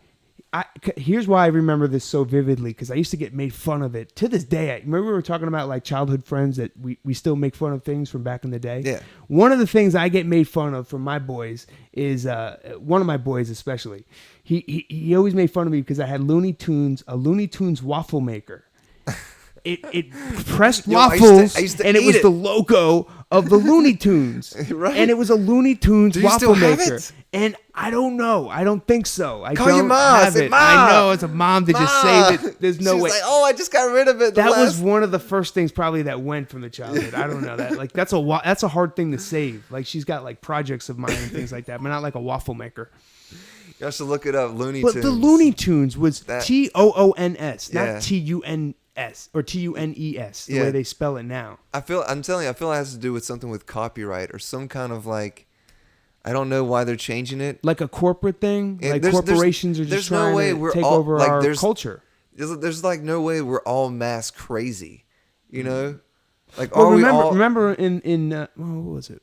Here's why I remember this so vividly, because I used to get made fun of it. To this day, I remember we were talking about like childhood friends that we still make fun of things from back in the day. Yeah. One of the things I get made fun of from my boys is, one of my boys especially, he always made fun of me because I had a Looney Tunes waffle maker. It pressed waffles, and it was the logo of the Looney Tunes. Right. And it was a Looney Tunes Do you waffle still have maker. it? And I don't know. I don't think so. I Call don't your mom. have Say, it. "Mom, I know it's a mom to just save it. There's no She's way. like, oh, I just got rid of it. That was one of the first things probably that went from the childhood. I don't know that. Like that's a hard thing to save. Like she's got like projects of mine and things like that, but not like a waffle maker. You have to look it up. Looney But Tunes. the Looney Tunes was That- Toons, Yeah. not Tuns or Tunes, the Yeah. way they spell it now. I'm telling you, I feel it has to do with something with copyright or some kind of like, I don't know why they're changing it. Like a corporate thing, And like there's- corporations are there's just no trying way to we're take all- over like, our there's- culture. There's like no way we're all mass crazy, you know? Like, Well, are we remember, all? remember in what was it?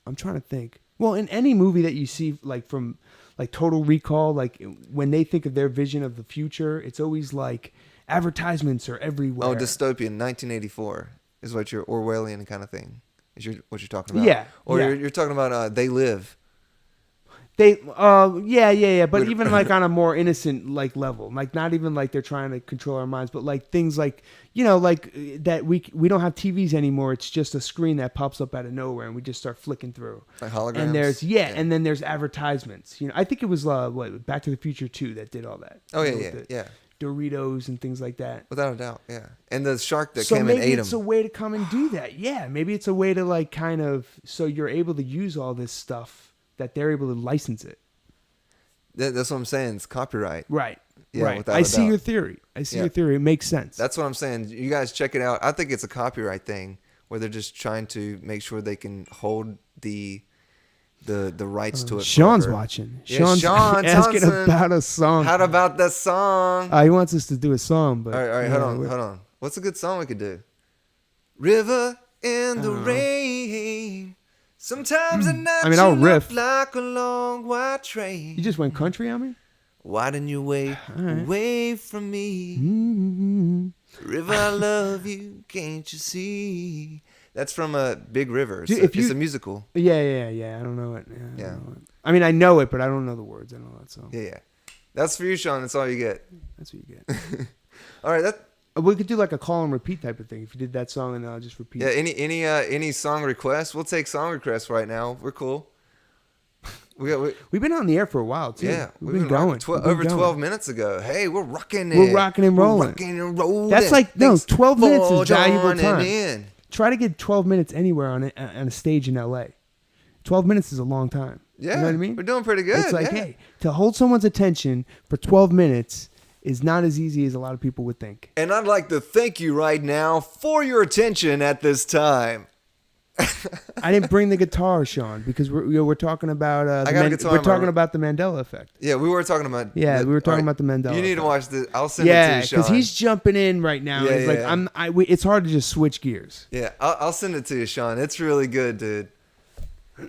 I'm trying to think. Well, in any movie that you see, like from like Total Recall, like when they think of their vision of the future, it's always like advertisements are everywhere. Oh, dystopian, 1984 is what your Orwellian kind of thing is. What you're talking about? Yeah, Or yeah. You're talking about They Live. They, yeah. But Would- even like on a more innocent like level, like not even like they're trying to control our minds, but like things like, you know, like that we don't have TVs anymore. It's just a screen that pops up out of nowhere, and we just start flicking through. Like holograms. And there's and then there's advertisements. You know, I think it was Back to the Future 2 that did all that. Oh You yeah, know, yeah, with the yeah. Doritos and things like that. Without a doubt, yeah. And the shark that So came and maybe ate it's a him. way to come and do that. Yeah, maybe it's a way to like kind of so you're able to use all this stuff that they're able to license it. That's what I'm saying. It's copyright. Right. Yeah, right. without I a see doubt. your theory. I see Yeah. your theory. It makes sense. That's what I'm saying. You guys check it out. I think it's a copyright thing where they're just trying to make sure they can hold the rights to it. Sean's forever. watching. Yeah, Sean's Sean asking Thompson. about a song. How about that song? He wants us to do a song, but All right, yeah, hold on. What's a good song we could do? River in the rain. Sometimes the night I mean, I'll you riff. look like a long white train. You just went country on me? Why didn't you wait right. away from me? Mm-hmm. River, I love you, can't you see? That's from Big River. Dude, It's a musical. Yeah. I don't know it. I Yeah. don't know it. I mean, I know it, but I don't know the words. I don't know that song. Yeah. That's for you, Sean. That's all you get. That's what you get. All right. We could do like a call and repeat type of thing. If you did that song and then I'll just repeat. Yeah. Any song requests? We'll take song requests right now. We're cool. We've been on the air for a while too. Yeah, we've been going. Over 12 minutes ago. Hey, we're rocking it. We're rocking and rolling. We're rocking and rolling. That's like no, Thanks 12 minutes for is valuable joining time. in. Try to get 12 minutes anywhere on a stage in LA. 12 minutes is a long time. Yeah, You know what I mean? we're doing pretty good. It's like, yeah. hey, to hold someone's attention for 12 minutes is not as easy as a lot of people would think. And I'd like to thank you right now for your attention at this time. I didn't bring the guitar, Sean, because we're talking about I got a guitar we're in my talking room. about the Mandela effect. Yeah, we were talking about. Yeah, we were talking all about the Mandela You need to effect. watch this. I'll send it to Yeah, you, Sean. because he's jumping in right now. Yeah, He's yeah. like, it's hard to just switch gears. Yeah, I'll send it to you, Sean. It's really good, dude.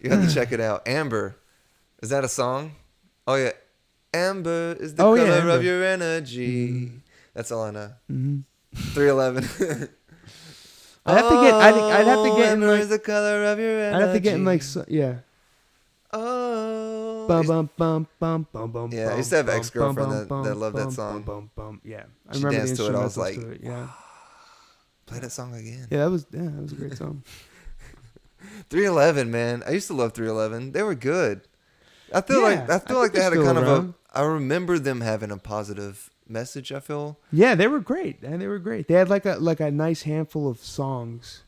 You have to check it out. Amber, is that a song? Oh yeah, Amber is the color Amber. of your energy. Mm-hmm. That's all I know. Mm-hmm. 311. I'd have to get. I'd have to get in Amber like. is the color of your energy. I'd have to get in like. Yeah. Oh. Bum bum bum bum bum bum. Yeah, I used to have an ex-girlfriend that loved that song. Bum, bum. Yeah, I She remember danced the to it. I was instrumentals like, to it, yeah, Play that song again. yeah, that was a great song. 311, man. I used to love 311. They were good. I feel Yeah, like I they think had a they're kind still of a. around. I remember them having a positive message. I feel. Yeah, they were great, and they were great. They had like a nice handful of songs.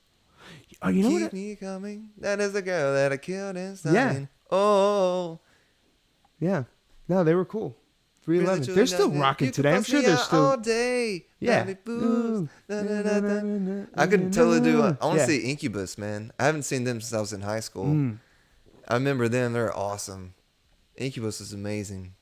Oh, you know Keep what? me coming. That is the girl that I killed inside. Yeah. Oh. Yeah, no, they were cool. 311. They're still rocking today. I'm sure they're still all day. Yeah. Ooh, I could totally do. I want to see Incubus, man. I haven't seen them since I was in high school. I remember them. They're awesome. Incubus is amazing.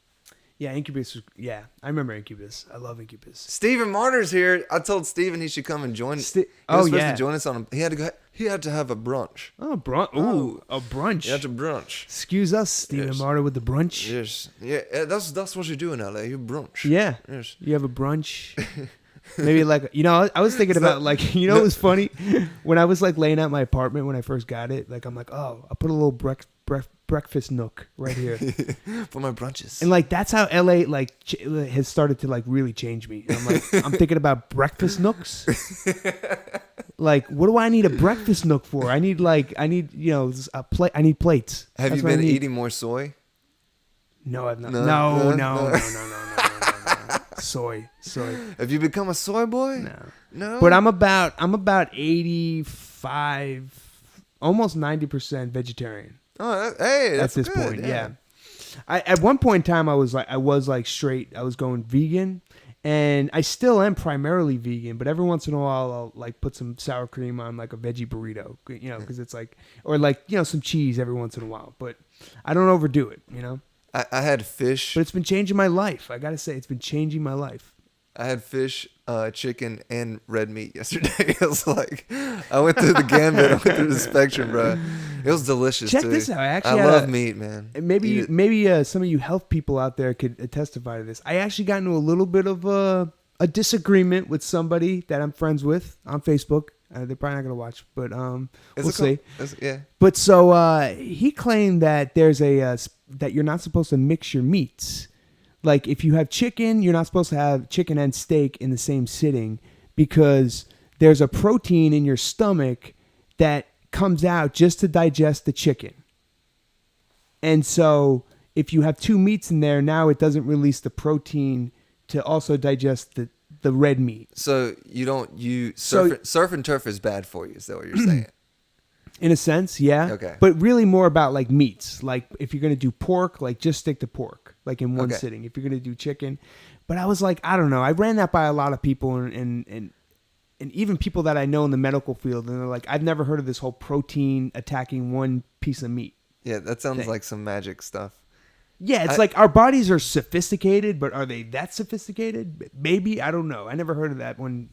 Yeah, Incubus. I remember Incubus. I love Incubus. Stephen Martyr's here. I told Stephen he should come and join. He was supposed to join us on. He had to have a brunch. Oh, brunch. Ooh, a brunch. You have to brunch. Excuse us, Stephen Martyr with the brunch. Yes. Yeah, that's what you do in LA. You brunch. Yeah. Yes. You have a brunch. Maybe like, I was thinking about like, it was funny when I was like laying out my apartment when I first got it. Like I'm like, oh, I'll put a little breakfast nook right here for my brunches. And like that's how LA like has started to like really change me. And I'm like, I'm thinking about breakfast nooks. Like, what do I need a breakfast nook for? I need a plate. I need plates. Have you been eating more soy? No, I've not. No. Soy. Have you become a soy boy? No. But I'm about 85, almost 90% vegetarian. Oh, hey, that's at this good. point. Yeah. At one point in time, I was like straight. I was going vegan, and I still am primarily vegan. But every once in a while, I'll like put some sour cream on like a veggie burrito, because it's like, or like some cheese every once in a while. But I don't overdo it, I had fish. But it's been changing my life. I got to say, it's been changing my life. I had fish, chicken, and red meat yesterday. It was like, I went through the gambit. I went through the spectrum, bro. It was delicious, Check this out. I love meat, man. Maybe some of you health people out there could testify to this. I actually got into a little bit of a disagreement with somebody that I'm friends with on Facebook. They're probably not going to watch, but we'll see. Yeah. But so he claimed that that you're not supposed to mix your meats. Like if you have chicken, you're not supposed to have chicken and steak in the same sitting because there's a protein in your stomach that comes out just to digest the chicken. And so if you have two meats in there, now it doesn't release the protein to also digest the red meat. So surf and turf is bad for you, is that what you're saying? In a sense, yeah. Okay. But really more about like meats. Like if you're going to do pork, like just stick to pork, like in one sitting. If you're going to do chicken. But I was like, I don't know. I ran that by a lot of people and even people that I know in the medical field. And they're like, I've never heard of this whole protein attacking one piece of meat. Yeah, that sounds like some magic stuff. Yeah, it's like our bodies are sophisticated, but are they that sophisticated? Maybe. I don't know. I never heard of that one,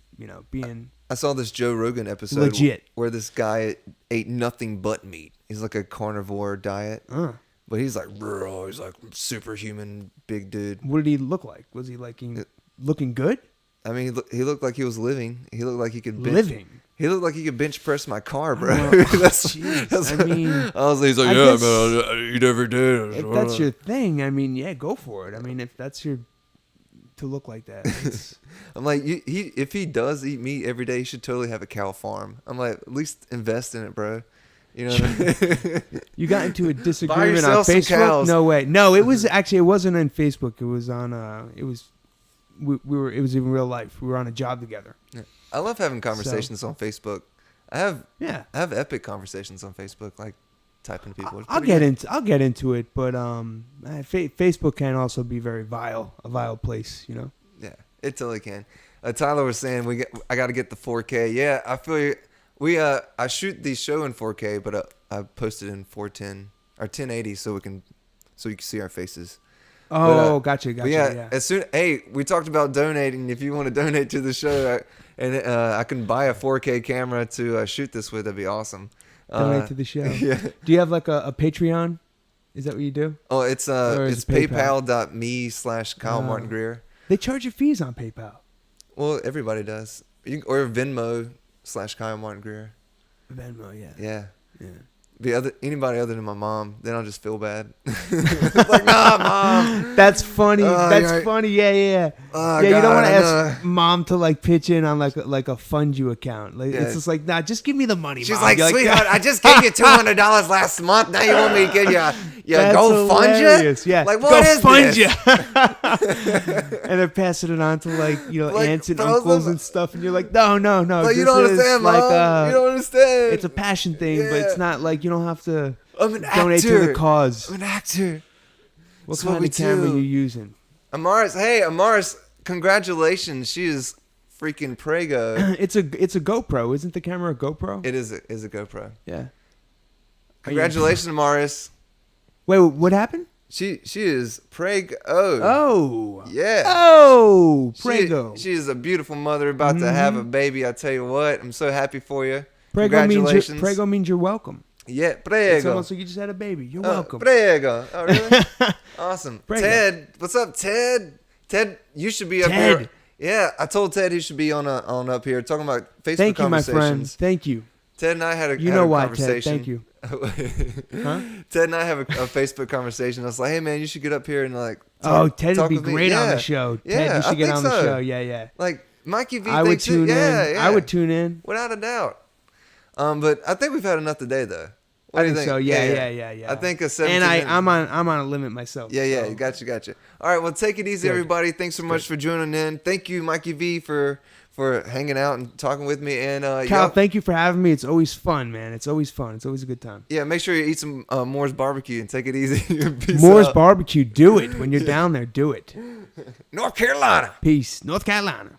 being... I saw this Joe Rogan episode legit where this guy ate nothing but meat. He's like a carnivore diet, but he's like, bro, he's like superhuman big dude. What did he look like? Was he like looking good? I mean, he looked like he was living. He looked like he could He looked like he could bench press my car, bro. He's like, yeah, man, I eat every day. If that's your thing, I mean, yeah, go for it. I mean, if that's to look like that. I'm like, if he does eat meat every day, he should totally have a cow farm. I'm like, at least invest in it, bro. You know what I mean? You got into a disagreement on Facebook? No way. No, it wasn't on Facebook. It was on it was in real life. We were on a job together. Yeah. I love having conversations on Facebook. I have epic conversations on Facebook, like typing to people. I'll get into it, but Facebook can also be a vile place, Yeah, it totally can. Tyler was saying I got to get the 4K. Yeah, I feel you. I shoot the show in 4K, but I posted in 410 or 1080 so you can see our faces. Oh, gotcha. Yeah. We talked about donating. If you want to donate to the show, I can buy a 4K camera to shoot this with. That'd be awesome. Donate to the show. Yeah. Do you have like a Patreon? Is that what you do? Oh, it's paypal.me/Kyle Martin Greer. They charge you fees on PayPal. Well, everybody does. Or Venmo/Kyle Martin Greer. Venmo, yeah. Yeah. Anybody other than my mom, then I'll just feel bad. It's like, nah, mom. That's funny. Funny. Yeah. You don't want to ask mom to like pitch in on like a fund you account. Like it's just like, nah, just give me the money. She's Mom. like, sweetheart, I just gave you $200 last month. Now you want me to give you go fund you? Yeah. Like, what is fund this? You? And they're passing it on to like aunts and uncles and stuff, and you're like, no. Like, you don't understand, mom. You don't understand. It's a passion thing, but it's not like you don't have to donate to the cause. I'm an actor. What kind of camera are you using? Amaris, hey, Amaris, congratulations. She is freaking prego. It's a GoPro, isn't the camera a GoPro? It is a GoPro. Yeah. Congratulations, Amaris. Wait, what happened? She is prego. Oh. Yeah. Oh, prego. She is a beautiful mother about to have a baby. I tell you what, I'm so happy for you. Congratulations. Prego means you're welcome. Yeah, It's prego. almost like you just had a baby. You're welcome. Prego. Oh, really? Awesome. Prego. Ted, what's up, Ted? Ted, you should be up here. Yeah, I told Ted he should be on up here talking about Facebook Thank you, my conversations. friend. Thank you. Ted and I had a Ted? conversation. Thank you. Huh? Ted and I have a Facebook conversation. I was like, hey man, you should get up here and like Ted would be great on the show. Yeah, Ted, you should get on the so. show. Yeah. Like Mikey V I would thinks tune in. Yeah. I would tune in. Without a doubt. But I think we've had enough today though. What do you think? So. Yeah. I think a 17 And minutes. I'm on a limit myself. Yeah, so. gotcha. All right, well, take it easy, everybody. Thanks so much for joining in. Thank you, Mikey V, for hanging out and talking with me. And Kyle, thank you for having me. It's always fun, man. It's always fun. It's always a good time. Yeah, make sure you eat some Moore's barbecue and take it easy. Peace Moore's out. barbecue. Do it when you're down there. Do it. North Carolina. Peace. North Carolina.